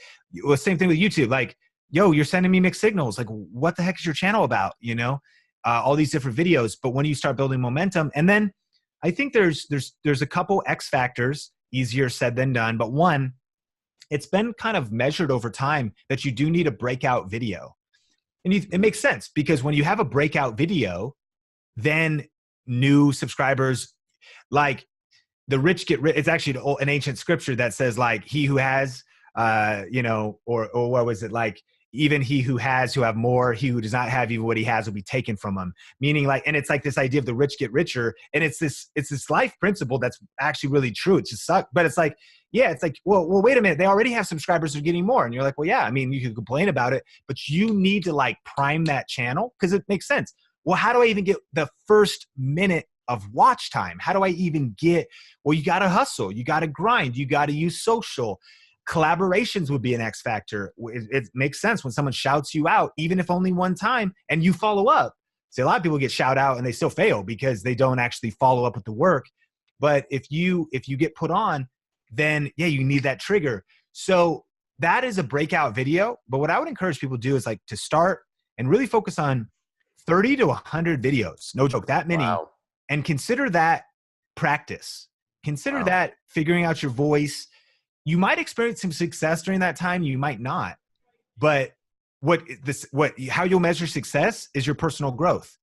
Speaker 1: Well, same thing with YouTube. Like, yo, you're sending me mixed signals. Like, what the heck is your channel about? You know, all these different videos. But when you start building momentum, and then I think there's a couple X factors, easier said than done. But one, it's been kind of measured over time that you do need a breakout video. And it makes sense, because when you have a breakout video, then new subscribers, like, the rich get rich. It's actually an ancient scripture that says, like, he who has, you know, or what was it, like, even he who has, who have more, he who does not have even what he has will be taken from him. Meaning, like, and it's like this idea of the rich get richer, and it's this life principle that's actually really true. It just sucks, but it's like, yeah, it's like, well, wait a minute, they already have subscribers who are getting more, and you're like, well, yeah, I mean, you can complain about it, but you need to, like, prime that channel, because it makes sense. Well, how do I even get the first minute of watch time? How do I even get, well, you got to hustle, you got to grind, you got to use social. Collaborations would be an X factor. It makes sense when someone shouts you out, even if only one time, and you follow up. See, a lot of people get shout out and they still fail because they don't actually follow up with the work. But if you get put on, then yeah, you need that trigger. So that is a breakout video. But what I would encourage people to do is, like, to start and really focus on 30 to 100 videos. No joke, that many.
Speaker 2: Wow.
Speaker 1: And consider that practice. Consider that figuring out your voice. You might experience some success during that time. You might not. But how you'll measure success is your personal growth.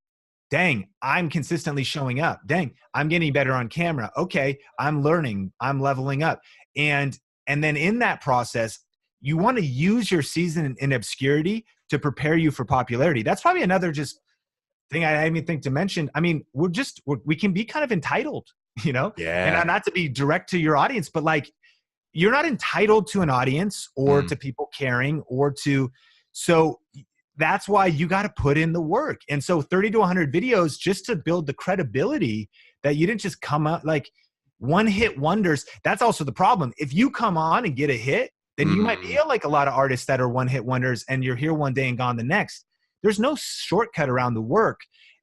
Speaker 1: Dang, I'm consistently showing up. Dang, I'm getting better on camera. Okay, I'm learning. I'm leveling up. And then in that process, you want to use your season in obscurity to prepare you for popularity. That's probably another just thing I didn't even think to mention. I mean, we can be kind of entitled, you know?
Speaker 2: Yeah.
Speaker 1: And not to be direct to your audience, but, like, you're not entitled to an audience or to people caring or to, so that's why you got to put in the work. And so 30 to 100 videos just to build the credibility that you didn't just come out like one hit wonders. That's also the problem. If you come on and get a hit, then you might be like a lot of artists that are one hit wonders and you're here one day and gone the next. There's no shortcut around the work.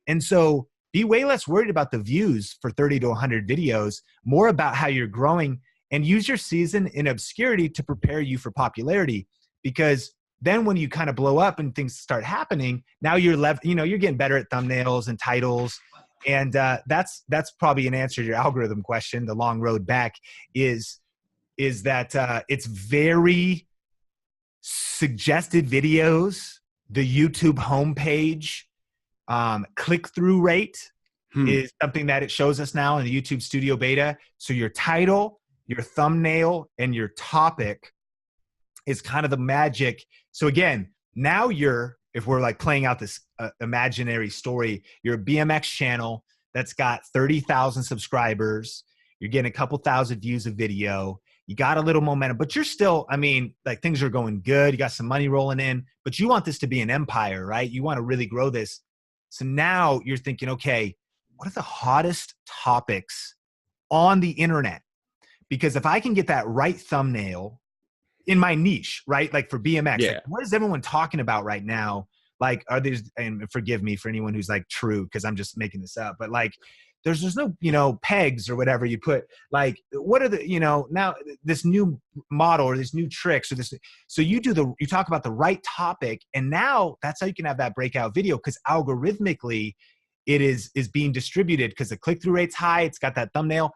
Speaker 1: And so be way less worried about the views for 30 to 100 videos, more about how you're growing, and use your season in obscurity to prepare you for popularity. Because then when you kind of blow up and things start happening, now you're you're getting better at thumbnails and titles. And that's probably an answer to your algorithm question. The long road back is that it's very suggested videos. The YouTube homepage, click-through rate is something that it shows us now in the YouTube Studio Beta. So your title, your thumbnail, and your topic is kind of the magic. So again, now if we're like playing out this imaginary story, you're a BMX channel that's got 30,000 subscribers. You're getting a couple thousand views of video. You got a little momentum, but you're still, I mean, like, things are going good. You got some money rolling in, but you want this to be an empire, right? You want to really grow this. So now you're thinking, okay, what are the hottest topics on the internet? Because if I can get that right thumbnail in my niche, right? Like for BMX, like, what is everyone talking about right now? Like, are these, and forgive me for anyone who's like true, because I'm just making this up, but like, there's no, pegs or whatever you put, like, what are the, now this new model or these new tricks or this. So you talk about the right topic, and now that's how you can have that breakout video, because algorithmically it is being distributed because the click-through rate's high. It's got that thumbnail,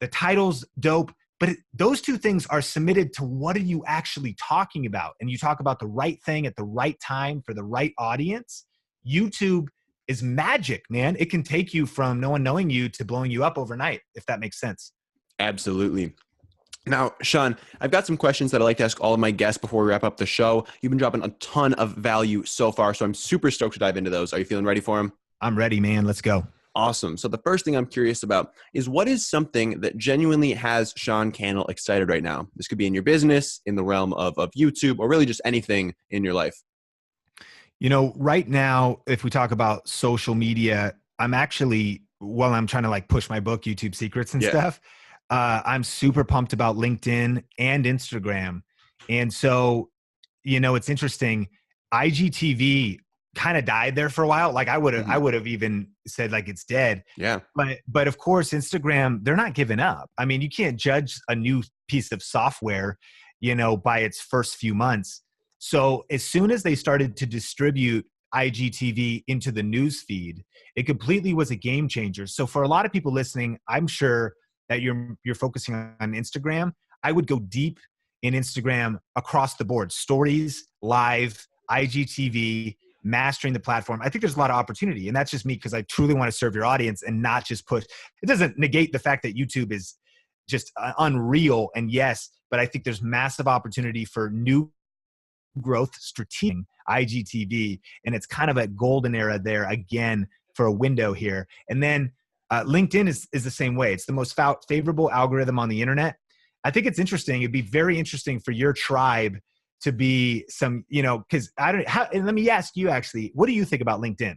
Speaker 1: the title's dope, But those two things are submitted to what are you actually talking about? And you talk about the right thing at the right time for the right audience. YouTube is magic, man. It can take you from no one knowing you to blowing you up overnight, if that makes sense.
Speaker 2: Absolutely. Now, Sean, I've got some questions that I like to ask all of my guests before we wrap up the show. You've been dropping a ton of value so far, so I'm super stoked to dive into those. Are you feeling ready for them?
Speaker 1: I'm ready, man. Let's go.
Speaker 2: Awesome. So the first thing I'm curious about is what is something that genuinely has Sean Cannell excited right now? This could be in your business, in the realm of YouTube, or really just anything in your life.
Speaker 1: You know, right now, if we talk about social media, I'm actually, while I'm trying to like push my book, YouTube Secrets and stuff, I'm super pumped about LinkedIn and Instagram. And so, you know, it's interesting. IGTV kind of died there for a while. Like I would have even said like it's dead.
Speaker 2: Yeah.
Speaker 1: But of course, Instagram, they're not giving up. I mean, you can't judge a new piece of software, you know, by its first few months. So as soon as they started to distribute IGTV into the news feed, it completely was a game changer. So for a lot of people listening, I'm sure that you're focusing on Instagram. I would go deep in Instagram across the board, stories, live, IGTV, mastering the platform. I think there's a lot of opportunity, and that's just me because I truly want to serve your audience and not just push. It doesn't negate the fact that YouTube is just unreal, and yes, but I think there's massive opportunity for new growth, strategic IGTV, and it's kind of a golden era there again for a window here. And then LinkedIn is the same way. It's the most favorable algorithm on the internet. I think it's interesting. It'd be very interesting for your tribe to be some, you know, because and let me ask you actually, what do you think about LinkedIn?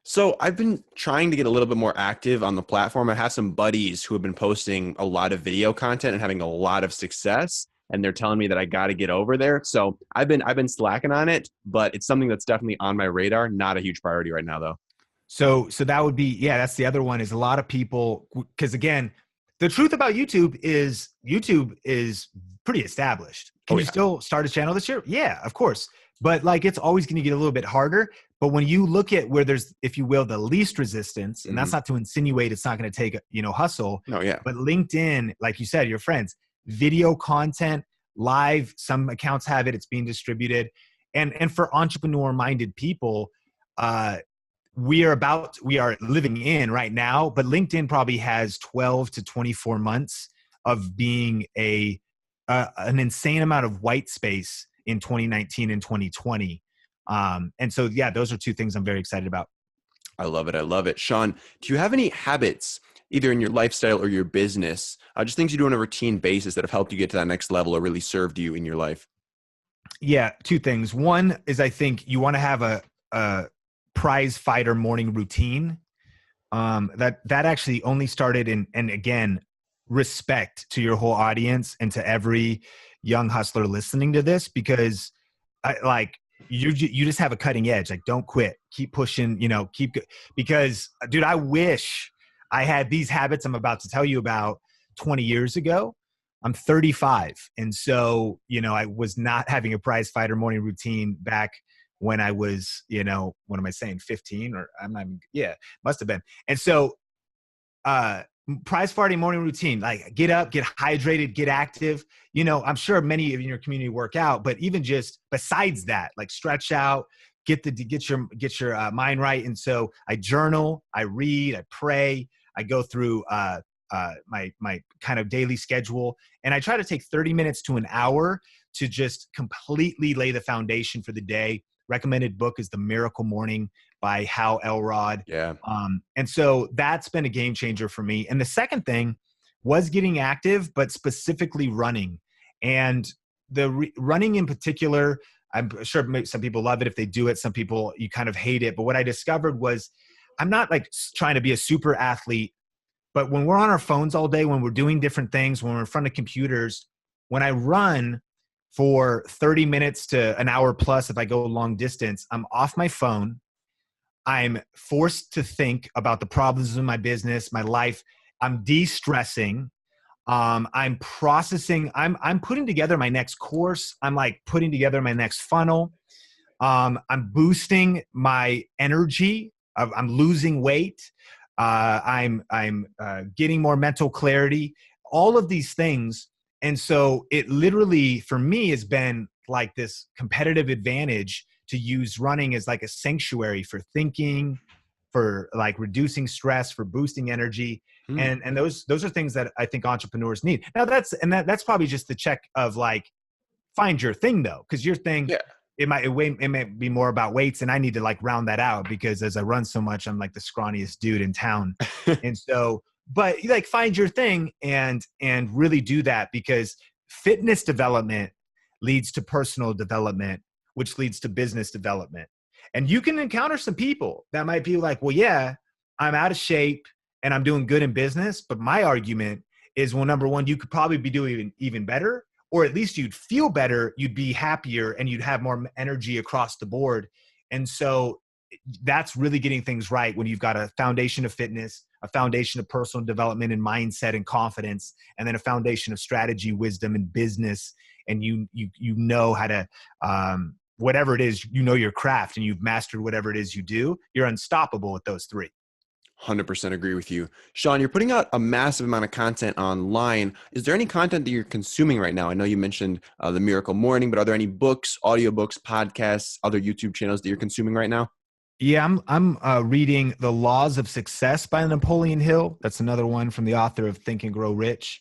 Speaker 2: So I've been trying to get a little bit more active on the platform. I have some buddies who have been posting a lot of video content and having a lot of success, and they're telling me that I got to get over there. So I've been slacking on it, but it's something that's definitely on my radar. Not a huge priority right now, though.
Speaker 1: So that would be, that's the other one is a lot of people, because again, the truth about YouTube is pretty established. Can you still start a channel this year? Yeah, of course. But like, it's always going to get a little bit harder. But when you look at where there's, if you will, the least resistance, and that's not to insinuate it's not going to take, hustle.
Speaker 2: No, yeah.
Speaker 1: But LinkedIn, like you said, your friends, video content, live, some accounts have it, it's being distributed. And for entrepreneur minded people, we are living in right now, but LinkedIn probably has 12 to 24 months of being an insane amount of white space in 2019 and 2020. And so, those are two things I'm very excited about.
Speaker 2: I love it. I love it. Sean, do you have any habits, either in your lifestyle or your business, just things you do on a routine basis that have helped you get to that next level or really served you in your life?
Speaker 1: Yeah, two things. One is I think you want to have a prize fighter morning routine. That actually only started and again, respect to your whole audience and to every young hustler listening to this, because you just have a cutting edge. Like, don't quit, keep pushing, because dude, I wish I had these habits I'm about to tell you about 20 years ago. I'm 35. And so, I was not having a prize fighter morning routine back when I was, what am I saying? 15 or I'm not even, must have been. And so, prize party morning routine, like get up, get hydrated, get active. I'm sure many of you in your community work out, but even just besides that, like stretch out, get your mind right. And so I journal, I read, I pray, I go through, my kind of daily schedule. And I try to take 30 minutes to an hour to just completely lay the foundation for the day. Recommended book is The Miracle Morning by Hal Elrod.
Speaker 2: Yeah.
Speaker 1: And so that's been a game changer for me. And the second thing was getting active, but specifically running. And the running in particular, I'm sure some people love it if they do it. Some people, you kind of hate it. But what I discovered was I'm not like trying to be a super athlete, but when we're on our phones all day, when we're doing different things, when we're in front of computers, when I run for 30 minutes to an hour plus, if I go long distance, I'm off my phone. I'm forced to think about the problems in my business, my life. I'm de-stressing. I'm processing. I'm putting together my next course. I'm like putting together my next funnel. I'm boosting my energy. I'm losing weight. I'm getting more mental clarity. all of these things. And so it literally, for me, has been like this competitive advantage to use running as like a sanctuary for thinking, for like reducing stress, for boosting energy.
Speaker 2: Hmm.
Speaker 1: And those are things that I think entrepreneurs need. Now that's probably just the check of like, find your thing though. Cause your thing,
Speaker 2: Yeah.
Speaker 1: it might be more about weights, and I need to like round that out because as I run so much, I'm like the scrawniest dude in town. And so, but like find your thing and really do that, because fitness development leads to personal development, which leads to business development. And you can encounter some people that might be like, well, yeah, I'm out of shape and I'm doing good in business. But my argument is, well, number one, you could probably be doing even better, or at least you'd feel better, you'd be happier, and you'd have more energy across the board. And so that's really getting things right when you've got a foundation of fitness, a foundation of personal development and mindset and confidence, and then a foundation of strategy, wisdom, and business. And you know how to, whatever it is, you know your craft, and you've mastered whatever it is you do. You're unstoppable with those three.
Speaker 2: 100% agree with you. Sean, you're putting out a massive amount of content online. Is there any content that you're consuming right now? I know you mentioned The Miracle Morning, but are there any books, audiobooks, podcasts, other YouTube channels that you're consuming right now?
Speaker 1: Yeah, I'm reading The Laws of Success by Napoleon Hill. That's another one from the author of Think and Grow Rich.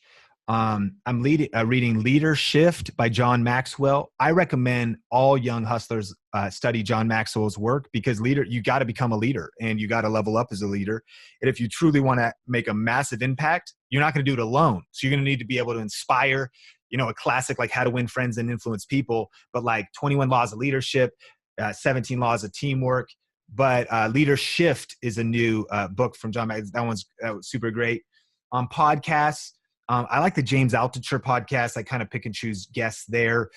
Speaker 1: I'm reading Leader Shift by John Maxwell. I recommend all young hustlers study John Maxwell's work, because you got to become a leader and you got to level up as a leader. And if you truly want to make a massive impact, you're not going to do it alone. So you're going to need to be able to inspire, a classic like How to Win Friends and Influence People, but like 21 Laws of Leadership, 17 Laws of Teamwork. But Leader Shift is a new book from John Maxwell. That one's super great. On podcasts, I like the James Altucher podcast. I kind of pick and choose guests there.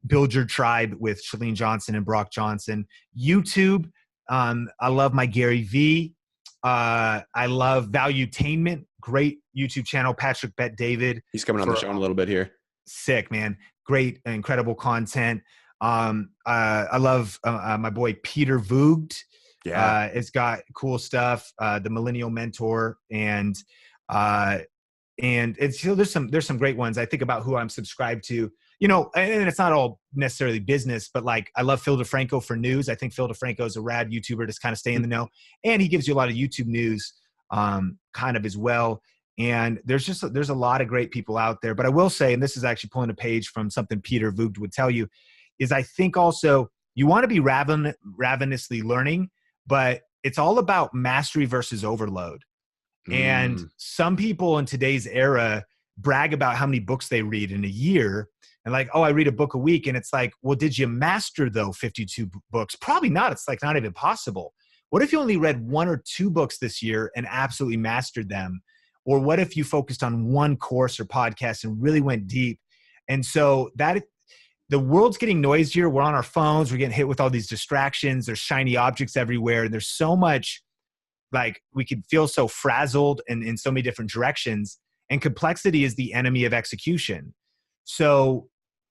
Speaker 1: Build Your Tribe with Chalene Johnson and Brock Johnson. YouTube, I love my Gary V. I love Valuetainment, great YouTube channel. Patrick Bet-David.
Speaker 2: He's coming on the show in a little bit here.
Speaker 1: Sick, man. Great, incredible content. I love my boy Peter Voogd.
Speaker 2: Yeah.
Speaker 1: It's got cool stuff. The Millennial Mentor, and it's, there's some great ones. I think about who I'm subscribed to, and it's not all necessarily business, but like I love Phil DeFranco for news. I think Phil DeFranco is a rad YouTuber to kind of stay in the know, and he gives you a lot of YouTube news, kind of as well. And there's a lot of great people out there. But I will say, and this is actually pulling a page from something Peter Voogd would tell you, is I think also you want to be ravenously learning, but it's all about mastery versus overload. And some people in today's era brag about how many books they read in a year, and like, oh, I read a book a week. And it's like, well, did you master though 52 books? Probably not. It's like not even possible. What if you only read 1 or 2 books this year and absolutely mastered them? Or what if you focused on one course or podcast and really went deep? And so the world's getting noisier. We're on our phones. We're getting hit with all these distractions. There's shiny objects everywhere. And there's so much, like, we can feel so frazzled and in so many different directions. And complexity is the enemy of execution. So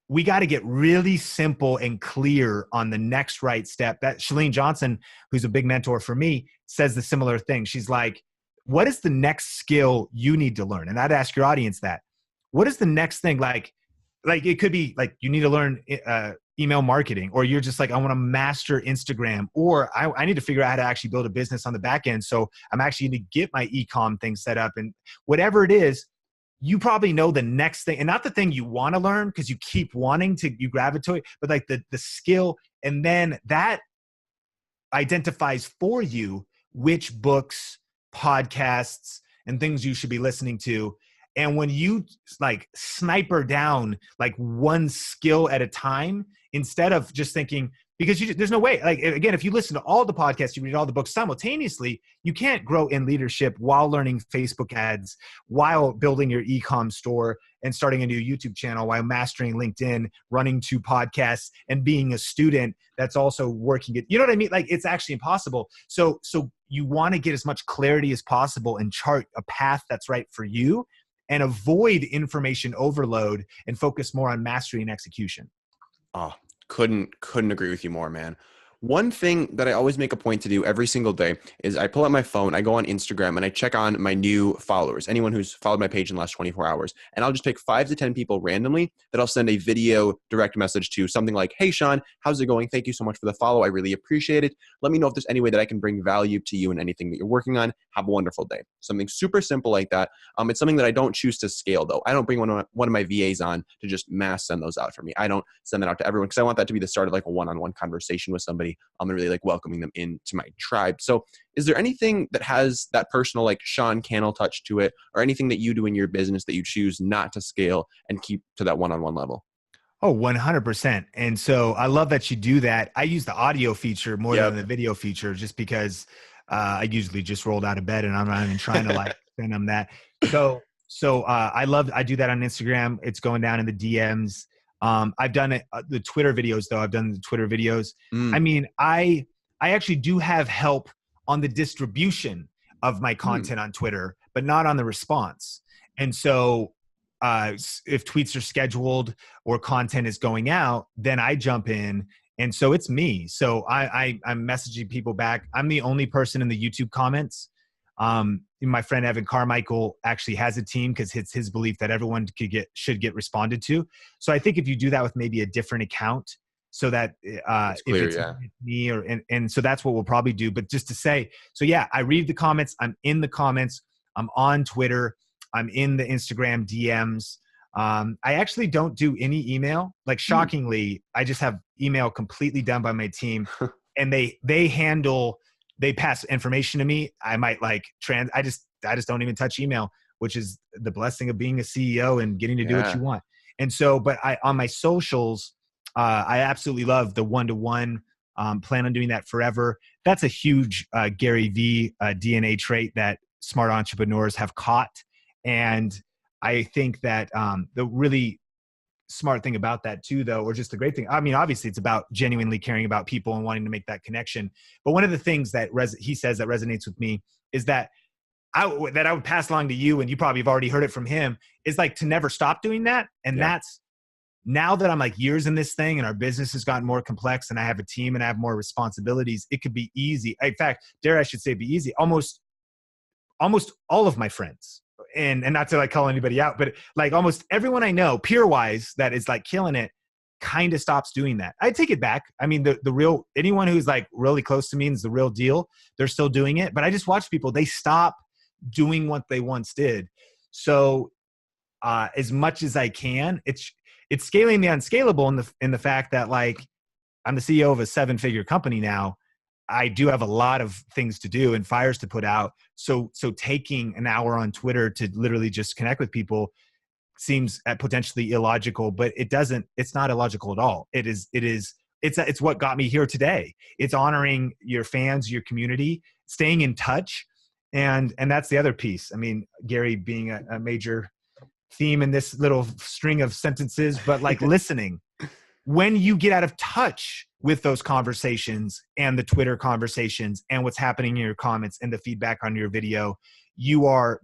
Speaker 1: we got to get really simple and clear on the next right step. That Chalene Johnson, who's a big mentor for me, says the similar thing. She's like, what is the next skill you need to learn? And I'd ask your audience that. What is the next thing? Like it could be like you need to learn email marketing, or you're just like, I want to master Instagram, or I need to figure out how to actually build a business on the back end. So I'm actually going to get my e-com thing set up, and whatever it is, you probably know the next thing, and not the thing you want to learn because you keep wanting to, you gravitate, but like the skill. And then that identifies for you which books, podcasts, and things you should be listening to. And when you like sniper down like one skill at a time, instead of just thinking, because there's no way, like, again, if you listen to all the podcasts, you read all the books simultaneously, you can't grow in leadership while learning Facebook ads, while building your e-com store and starting a new YouTube channel, while mastering LinkedIn, running 2 podcasts, and being a student that's also working it. You know what I mean? Like, it's actually impossible. So you want to get as much clarity as possible and chart a path that's right for you, and avoid information overload and focus more on mastery and execution.
Speaker 2: Oh, couldn't agree with you more, man. One thing that I always make a point to do every single day is I pull out my phone, I go on Instagram, and I check on my new followers, anyone who's followed my page in the last 24 hours. And I'll just pick 5 to 10 people randomly that I'll send a video direct message to, something like, hey, Sean, how's it going? Thank you so much for the follow. I really appreciate it. Let me know if there's any way that I can bring value to you in anything that you're working on. Have a wonderful day. Something super simple like that. It's something that I don't choose to scale, though. I don't bring one of my VAs on to just mass send those out for me. I don't send that out to everyone because I want that to be the start of like a one-on-one conversation with somebody. I'm really like welcoming them into my tribe. So is there anything that has that personal like Sean Cannell touch to it, or anything that you do in your business that you choose not to scale and keep to that one-on-one level?
Speaker 1: Oh, 100%. And so I love that you do that. I use the audio feature more than the video feature just because I usually just rolled out of bed and I'm not even trying to like send them that. So I do that on Instagram. It's going down in the DMs. I've done it, the Twitter videos though. I've done the Twitter videos. I mean, I actually do have help on the distribution of my content on Twitter, but not on the response. And so if tweets are scheduled or content is going out, then I jump in. And so it's me. So I'm messaging people back. I'm the only person in the YouTube comments. My friend Evan Carmichael actually has a team because it's his belief that everyone should get responded to. So I think if you do that with maybe a different account, so that if it's me and so that's what we'll probably do. But just to say, so yeah, I read the comments. I'm in the comments. I'm on Twitter. I'm in the Instagram DMs. I actually don't do any email. Like shockingly, I just have email completely done by my team, and they pass information to me. I might like I just don't even touch email, which is the blessing of being a CEO and getting to do what you want. And so, but on my socials, I absolutely love the one-to-one. Plan on doing that forever. That's a huge Gary V DNA trait that smart entrepreneurs have caught. And I think that the really smart thing about that too, though, or just the great thing, I mean, obviously it's about genuinely caring about people and wanting to make that connection. But one of the things that he says that resonates with me is that I would pass along to you, and you probably have already heard it from him, is like to never stop doing that. And that's, now that I'm like years in this thing and our business has gotten more complex and I have a team and I have more responsibilities, it could be easy. In fact, I should say be easy. Almost all of my friends, and not to like call anybody out, but like almost everyone I know peer wise that is like killing it kind of stops doing that. I take it back. I mean, the real, anyone who's like really close to me and is the real deal, they're still doing it. But I just watch people, they stop doing what they once did. So as much as I can, it's scaling the unscalable in the fact that like I'm the CEO of a 7-figure company now. I do have a lot of things to do and fires to put out. So taking an hour on Twitter to literally just connect with people seems potentially illogical, but it's not illogical at all. It's what got me here today. It's honoring your fans, your community, staying in touch. And that's the other piece. I mean, Gary being a major theme in this little string of sentences, but like listening. When you get out of touch with those conversations and the Twitter conversations and what's happening in your comments and the feedback on your video, you've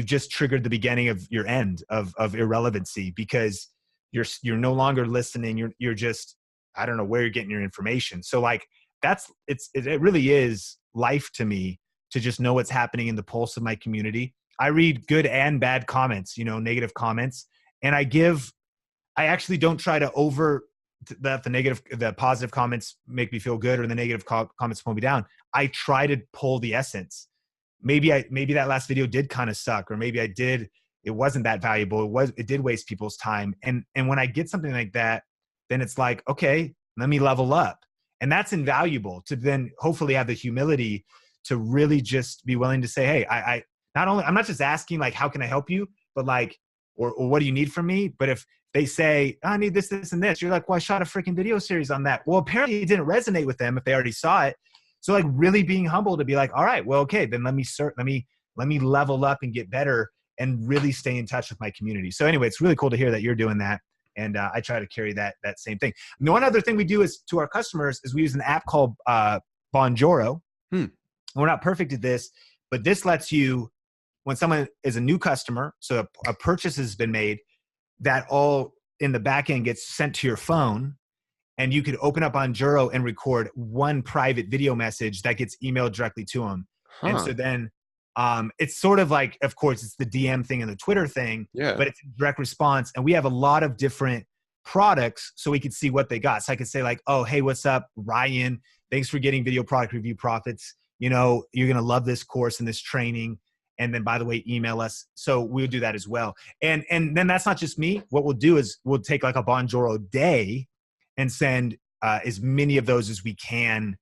Speaker 1: just triggered the beginning of your end of irrelevancy, because you're no longer listening. You're just, I don't know where you're getting your information. So like it really is life to me to just know what's happening in the pulse of my community. I read good and bad comments, negative comments, and I actually don't try to the positive comments make me feel good or the negative comments pull me down. I try to pull the essence. Maybe that last video did kind of suck, or maybe it wasn't that valuable. It did waste people's time. And when I get something like that, then it's like, okay, let me level up. And that's invaluable to then hopefully have the humility to really just be willing to say, hey, I'm not just asking like, how can I help you? But like, or what do you need from me? But if they say, I need this, this, and this, you're like, well, I shot a freaking video series on that. Well, apparently it didn't resonate with them if they already saw it. So like really being humble to be like, all right, well, okay, then let me level up and get better and really stay in touch with my community. So anyway, it's really cool to hear that you're doing that. And I try to carry that same thing. And the one other thing we do is to our customers is we use an app called Bonjoro. We're not perfect at this, but this lets you, when someone is a new customer, so a purchase has been made, that all in the back end gets sent to your phone, and you could open up Bonjoro and record one private video message that gets emailed directly to them. And
Speaker 2: Huh.
Speaker 1: so then it's sort of like, of course, it's the DM thing and the Twitter thing,
Speaker 2: Yeah.
Speaker 1: but it's a direct response. And we have a lot of different products so we could see what they got. So I could say like, oh, hey, what's up, Ryan? Thanks for getting Video Product Review Profits. You know, you're going to love this course and this training. And then, by the way, email us. So we'll do that as well. And then that's not just me. What we'll do is we'll take like a Bonjoro day and send as many of those as we can.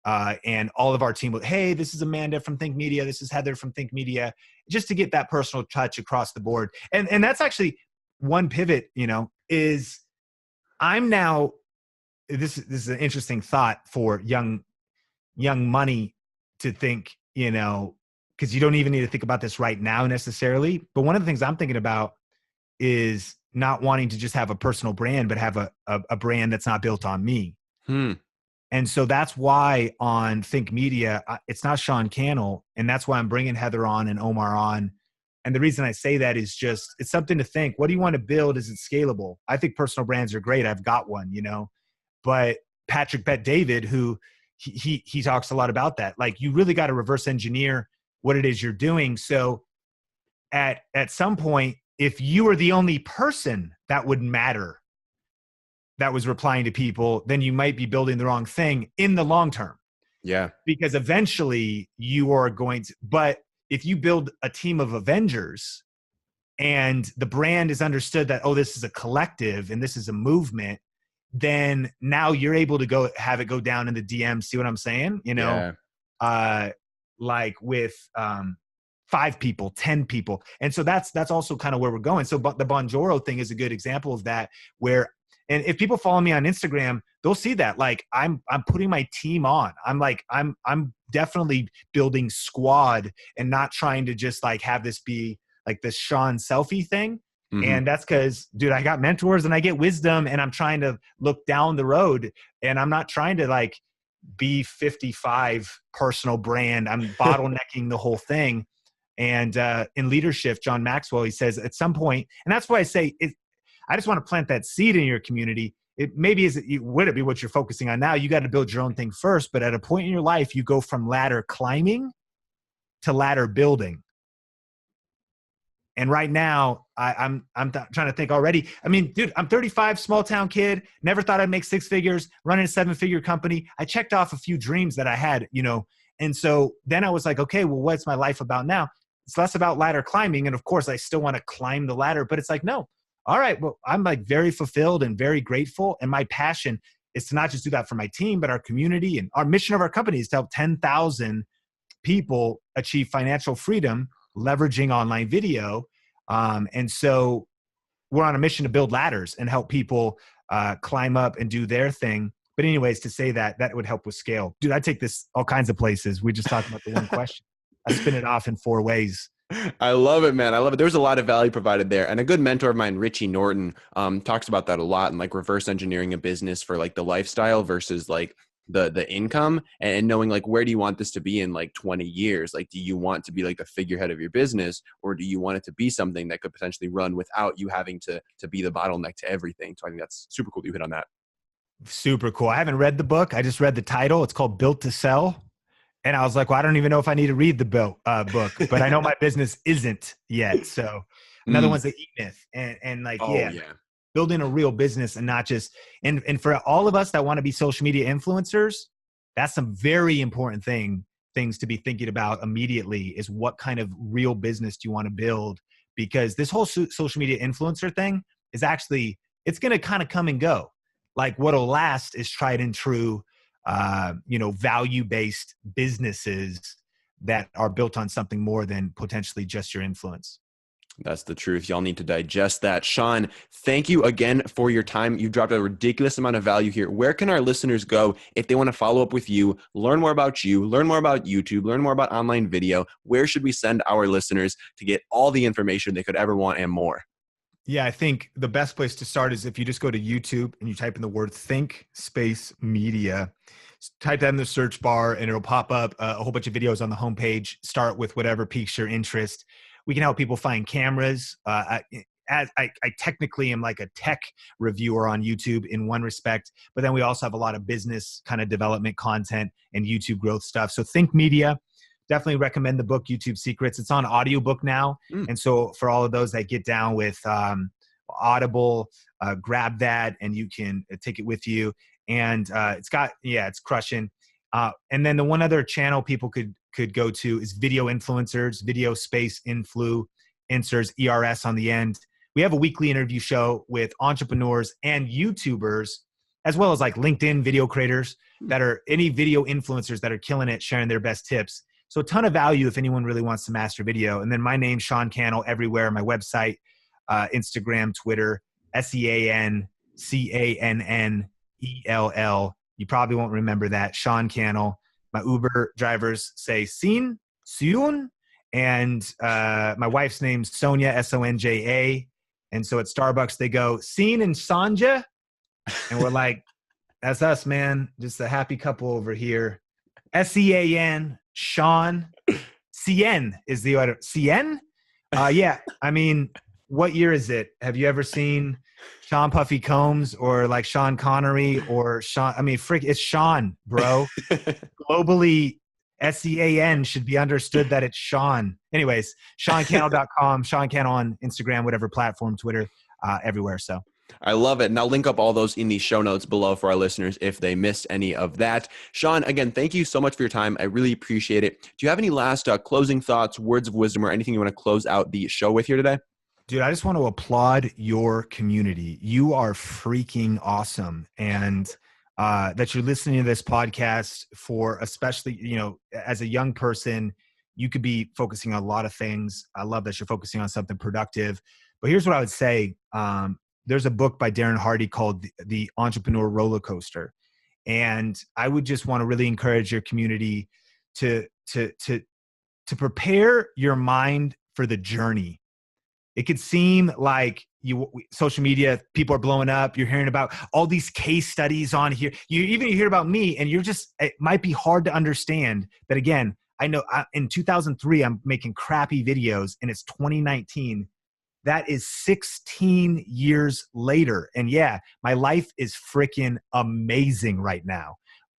Speaker 1: And all of our team will, hey, this is Amanda from Think Media. This is Heather from Think Media, just to get that personal touch across the board. And that's actually one pivot, you know, is I'm now, this is an interesting thought for young money to think, you know, because you don't even need to think about this right now necessarily. But one of the things I'm thinking about is not wanting to just have a personal brand, but have a brand that's not built on me. And so that's why on Think Media, it's not Sean Cannell. And that's why I'm bringing Heather on and Omar on. And the reason I say that is just, it's something to think. What do you want to build? Is it scalable? I think personal brands are great. I've got one, you know, but Patrick Bet David, who he talks a lot about that. Like, you really got to reverse engineer what it is you're doing. So at some point, if you were the only person that would matter that was replying to people, then you might be building the wrong thing in the long term.
Speaker 2: Yeah.
Speaker 1: Because eventually you are going to, but if you build a team of Avengers and the brand is understood that, oh, this is a collective and this is a movement, then now you're able to go have it go down in the DM. See what I'm saying? You know, like with 5 people, 10 people. And so that's also kind of where we're going. So the Bonjoro thing is a good example of that, where, and if people follow me on Instagram, they'll see that like I'm putting my team on. I'm definitely building squad and not trying to just like have this be like this Sean selfie thing. And that's because, dude, I got mentors and I get wisdom and I'm trying to look down the road, and I'm not trying to like be 55 personal brand. I'm bottlenecking the whole thing. And in leadership, John Maxwell, he says at some point, and that's why I say it, I just want to plant that seed in your community. It maybe would it be what you're focusing on now? You got to build your own thing first, but at a point in your life, you go from ladder climbing to ladder building. And right now, I'm trying to think already. I mean, dude, I'm 35, small town kid. Never thought I'd make 6 figures, running a 7-figure company. I checked off a few dreams that I had, you know. And so then I was like, okay, well, what's my life about now? It's less about ladder climbing. And of course, I still want to climb the ladder, but it's like, no. All right, well, I'm like very fulfilled and very grateful. And my passion is to not just do that for my team, but our community. And our mission of our company is to help 10,000 people achieve financial freedom leveraging online video. And so we're on a mission to build ladders and help people climb up and do their thing. But anyways, to say that would help with scale. Dude, I take this all kinds of places. We just talked about the one question. I spin it off in 4 ways.
Speaker 2: I love it, man. I love it. There's a lot of value provided there. And a good mentor of mine, Richie Norton, talks about that a lot, and like reverse engineering a business for like the lifestyle versus like the income, and knowing like, where do you want this to be in like 20 years? Like, do you want to be like the figurehead of your business, or do you want it to be something that could potentially run without you having to be the bottleneck to everything? So I think that's super cool that you hit on that.
Speaker 1: Super cool. I haven't read the book. I just read the title. It's called Built to Sell. And I was like, well, I don't even know if I need to read the book, but I know my business isn't yet. So another one's the E-Myth. And like, building a real business and not just, and for all of us that want to be social media influencers, that's some very important things to be thinking about immediately, is what kind of real business do you want to build? Because this whole social media influencer thing is actually, it's going to kind of come and go. Like, what'll last is tried and true, value-based businesses that are built on something more than potentially just your influence.
Speaker 2: That's the truth. Y'all need to digest that. Sean, thank you again for your time. You dropped a ridiculous amount of value here. Where can our listeners go if they want to follow up with you, learn more about YouTube, learn more about online video? Where should we send our listeners to get all the information they could ever want and more?
Speaker 1: Yeah, I think the best place to start is if you just go to YouTube and you type in the word Think Space Media, type that in the search bar and it'll pop up a whole bunch of videos on the homepage. Start with whatever piques your interest. We can help people find cameras. as I technically am like a tech reviewer on YouTube in one respect, but then we also have a lot of business kind of development content and YouTube growth stuff. So Think Media, definitely recommend the book YouTube Secrets. It's on audiobook now. And so for all of those that get down with Audible, grab that and you can take it with you. And it's crushing. And then the one other channel people could go to is Video Influencers, video space influencers, ERS on the end. We have a weekly interview show with entrepreneurs and YouTubers, as well as like LinkedIn video creators that are any video influencers that are killing it, sharing their best tips. So a ton of value if anyone really wants to master video. And then my name, Sean Cannell, everywhere. My website, Instagram, Twitter, SeanCannell. You probably won't remember that. Sean Cannell. My Uber drivers say Sean, and my wife's name's Sonia, Sonja. And so at Starbucks they go Sean and Sanja, and we're like, that's us, man. Just a happy couple over here. Sean, Sean. Cien is the order. Cien? Yeah. I mean, what year is it? Have you ever seen Sean Puffy Combs or like Sean Connery or Sean? I mean, it's Sean, bro. Globally, Sean should be understood that it's Sean. Anyways, SeanCannell.com, Sean Cannell on Instagram, whatever platform, Twitter, everywhere. So
Speaker 2: I love it. And I'll link up all those in the show notes below for our listeners if they missed any of that. Sean, again, thank you so much for your time. I really appreciate it. Do you have any last closing thoughts, words of wisdom, or anything you want to close out the show with here today?
Speaker 1: Dude, I just want to applaud your community. You are freaking awesome. And that you're listening to this podcast for, especially, you know, as a young person, you could be focusing on a lot of things. I love that you're focusing on something productive. But here's what I would say. There's a book by Darren Hardy called The Entrepreneur Roller Coaster. And I would just want to really encourage your community to prepare your mind for the journey. It could seem like social media, people are blowing up. You're hearing about all these case studies on here. You hear about me, and it might be hard to understand that. Again, I know in 2003, I'm making crappy videos, and it's 2019. That is 16 years later. And yeah, my life is freaking amazing right now,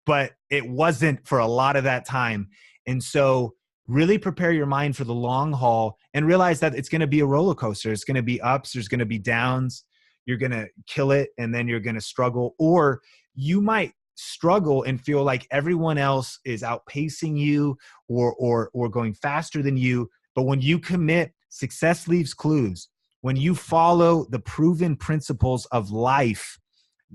Speaker 1: but it wasn't for a lot of that time. And so really prepare your mind for the long haul and realize that it's going to be a roller coaster. It's going to be ups. There's going to be downs. You're going to kill it, and then you're going to struggle, or you might struggle and feel like everyone else is outpacing you or going faster than you. But when you commit, success leaves clues. When you follow the proven principles of life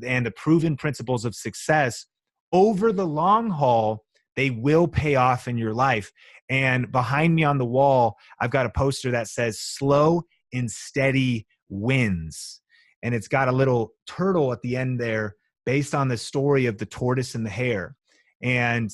Speaker 1: and the proven principles of success over the long haul, they will pay off in your life. And behind me on the wall, I've got a poster that says slow and steady wins. And it's got a little turtle at the end there based on the story of the tortoise and the hare. And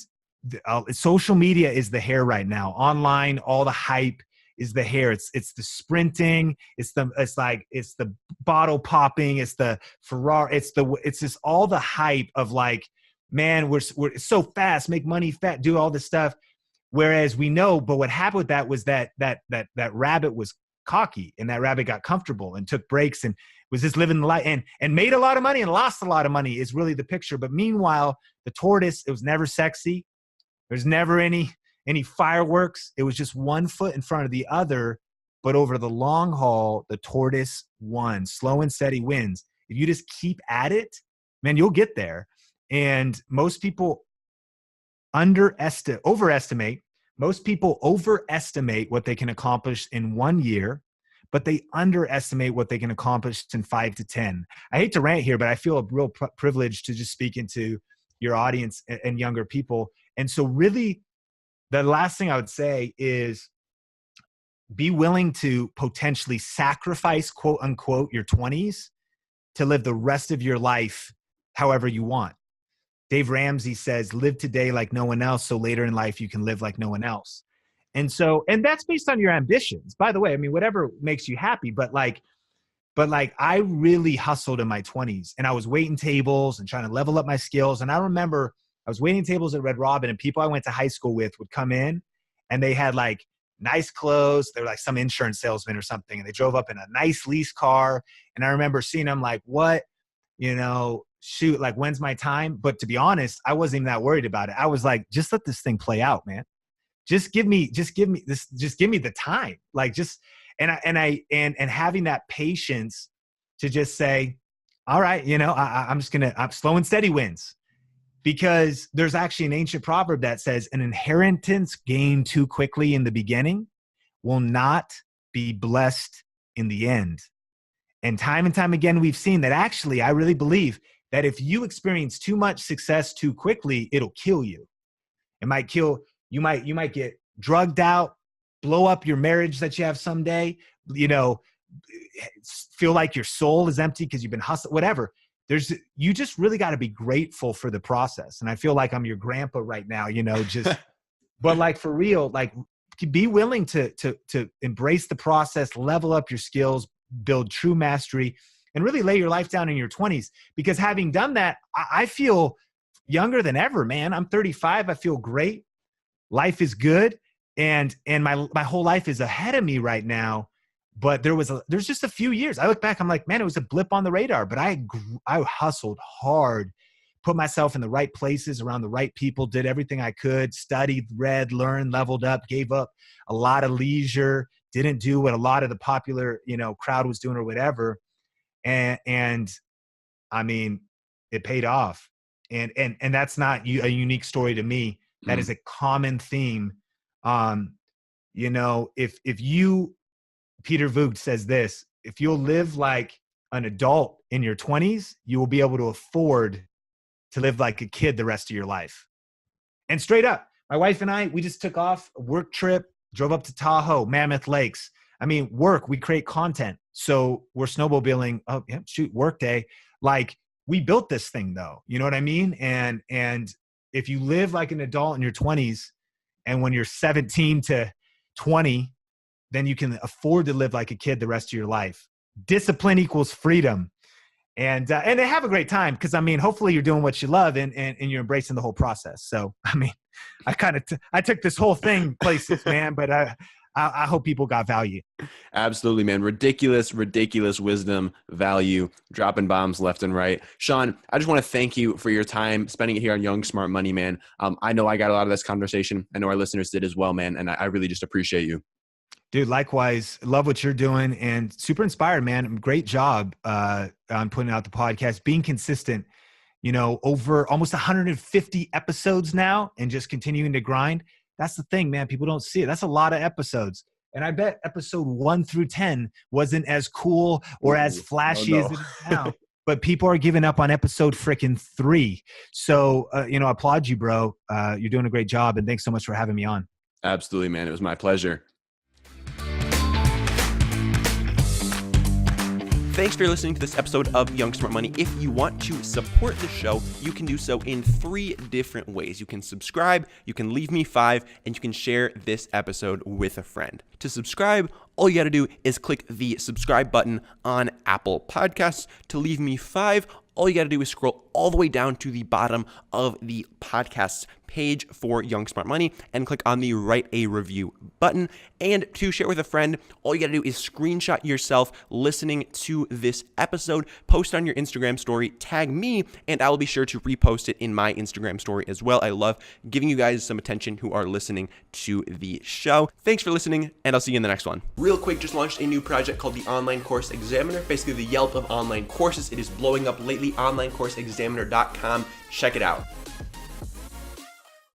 Speaker 1: social media is the hare right now. Online, all the hype is the hare. It's the sprinting. It's the bottle popping. It's the Ferrari. It's just all the hype of like, man, we're so fast, make money, do all this stuff. Whereas we know, but what happened with that was that rabbit was cocky, and that rabbit got comfortable and took breaks and was just living the life and made a lot of money and lost a lot of money is really the picture. But meanwhile, the tortoise, it was never sexy. There's never any fireworks. It was just one foot in front of the other. But over the long haul, the tortoise won. Slow and steady wins. If you just keep at it, man, you'll get there. And most people overestimate. Most people overestimate what they can accomplish in 1 year, but they underestimate what they can accomplish in 5 to 10. I hate to rant here, but I feel a real privilege to just speak into your audience and younger people. And so really, the last thing I would say is be willing to potentially sacrifice, quote unquote, your 20s to live the rest of your life however you want. Dave Ramsey says, live today like no one else, so later in life you can live like no one else. And that's based on your ambitions. By the way, I mean, whatever makes you happy, but I really hustled in my 20s, and I was waiting tables and trying to level up my skills. And I remember I was waiting tables at Red Robin, and people I went to high school with would come in, and they had like nice clothes. They're like some insurance salesman or something. And they drove up in a nice lease car. And I remember seeing them like, what, shoot, like, when's my time? But to be honest, I wasn't even that worried about it. I was like, just let this thing play out, man. Just give me the time. Like, and having that patience to just say, all right, I'm slow and steady wins. Because there's actually an ancient proverb that says an inheritance gained too quickly in the beginning will not be blessed in the end. And time again, we've seen that. Actually, I really believe that if you experience too much success too quickly, it'll kill you. It might kill, you might get drugged out, blow up your marriage that you have someday, feel like your soul is empty because you've been hustling, whatever. You just really got to be grateful for the process. And I feel like I'm your grandpa right now, but like, for real, like, be willing to embrace the process, level up your skills, build true mastery, and really lay your life down in your 20s. Because having done that, I feel younger than ever, man. I'm 35. I feel great. Life is good. And my whole life is ahead of me right now. But there's just a few years. I look back, I'm like, man, it was a blip on the radar. But I hustled hard, put myself in the right places, around the right people, did everything I could, studied, read, learned, leveled up, gave up a lot of leisure, didn't do what a lot of the popular, crowd was doing or whatever. And I mean, it paid off. And that's not a unique story to me. That is a common theme. If you, Peter Voogd says this, if you'll live like an adult in your 20s, you will be able to afford to live like a kid the rest of your life. And straight up, my wife and I, we just took off a work trip, drove up to Tahoe, Mammoth Lakes. I mean, we create content. So we're snowmobiling. Oh, yeah, shoot, work day. Like, we built this thing though. You know what I mean? And if you live like an adult in your 20s, and when you're 17 to 20, then you can afford to live like a kid the rest of your life. Discipline equals freedom. And they have a great time, because, I mean, hopefully you're doing what you love and you're embracing the whole process. So, I mean, I took this whole thing places, man, but I hope people got value.
Speaker 2: Absolutely, man. Ridiculous wisdom, value, dropping bombs left and right. Sean, I just want to thank you for your time spending it here on Young Smart Money, man. I know I got a lot of this conversation. I know our listeners did as well, man. And I really just appreciate you.
Speaker 1: Dude, likewise. Love what you're doing and super inspired, man. Great job on putting out the podcast, being consistent, over almost 150 episodes now, and just continuing to grind. That's the thing, man. People don't see it. That's a lot of episodes. And I bet episode 1 through 10 wasn't as cool or as flashy as it is now. But people are giving up on episode freaking 3. So, I applaud you, bro. You're doing a great job. And thanks so much for having me on.
Speaker 2: Absolutely, man. It was my pleasure. Thanks for listening to this episode of Young Smart Money. If you want to support the show, you can do so in 3 different ways. You can subscribe, you can leave me 5, and you can share this episode with a friend. To subscribe, all you got to do is click the subscribe button on Apple Podcasts. To leave me 5, all you got to do is scroll all the way down to the bottom of the podcast page for Young Smart Money and click on the Write a Review button. And to share with a friend, all you got to do is screenshot yourself listening to this episode, post it on your Instagram story, tag me, and I will be sure to repost it in my Instagram story as well. I love giving you guys some attention who are listening to the show. Thanks for listening, and I'll see you in the next one. Real quick, just launched a new project called the Online Course Examiner, basically the Yelp of online courses. It is blowing up lately, onlinecourseexaminer.com. Check it out.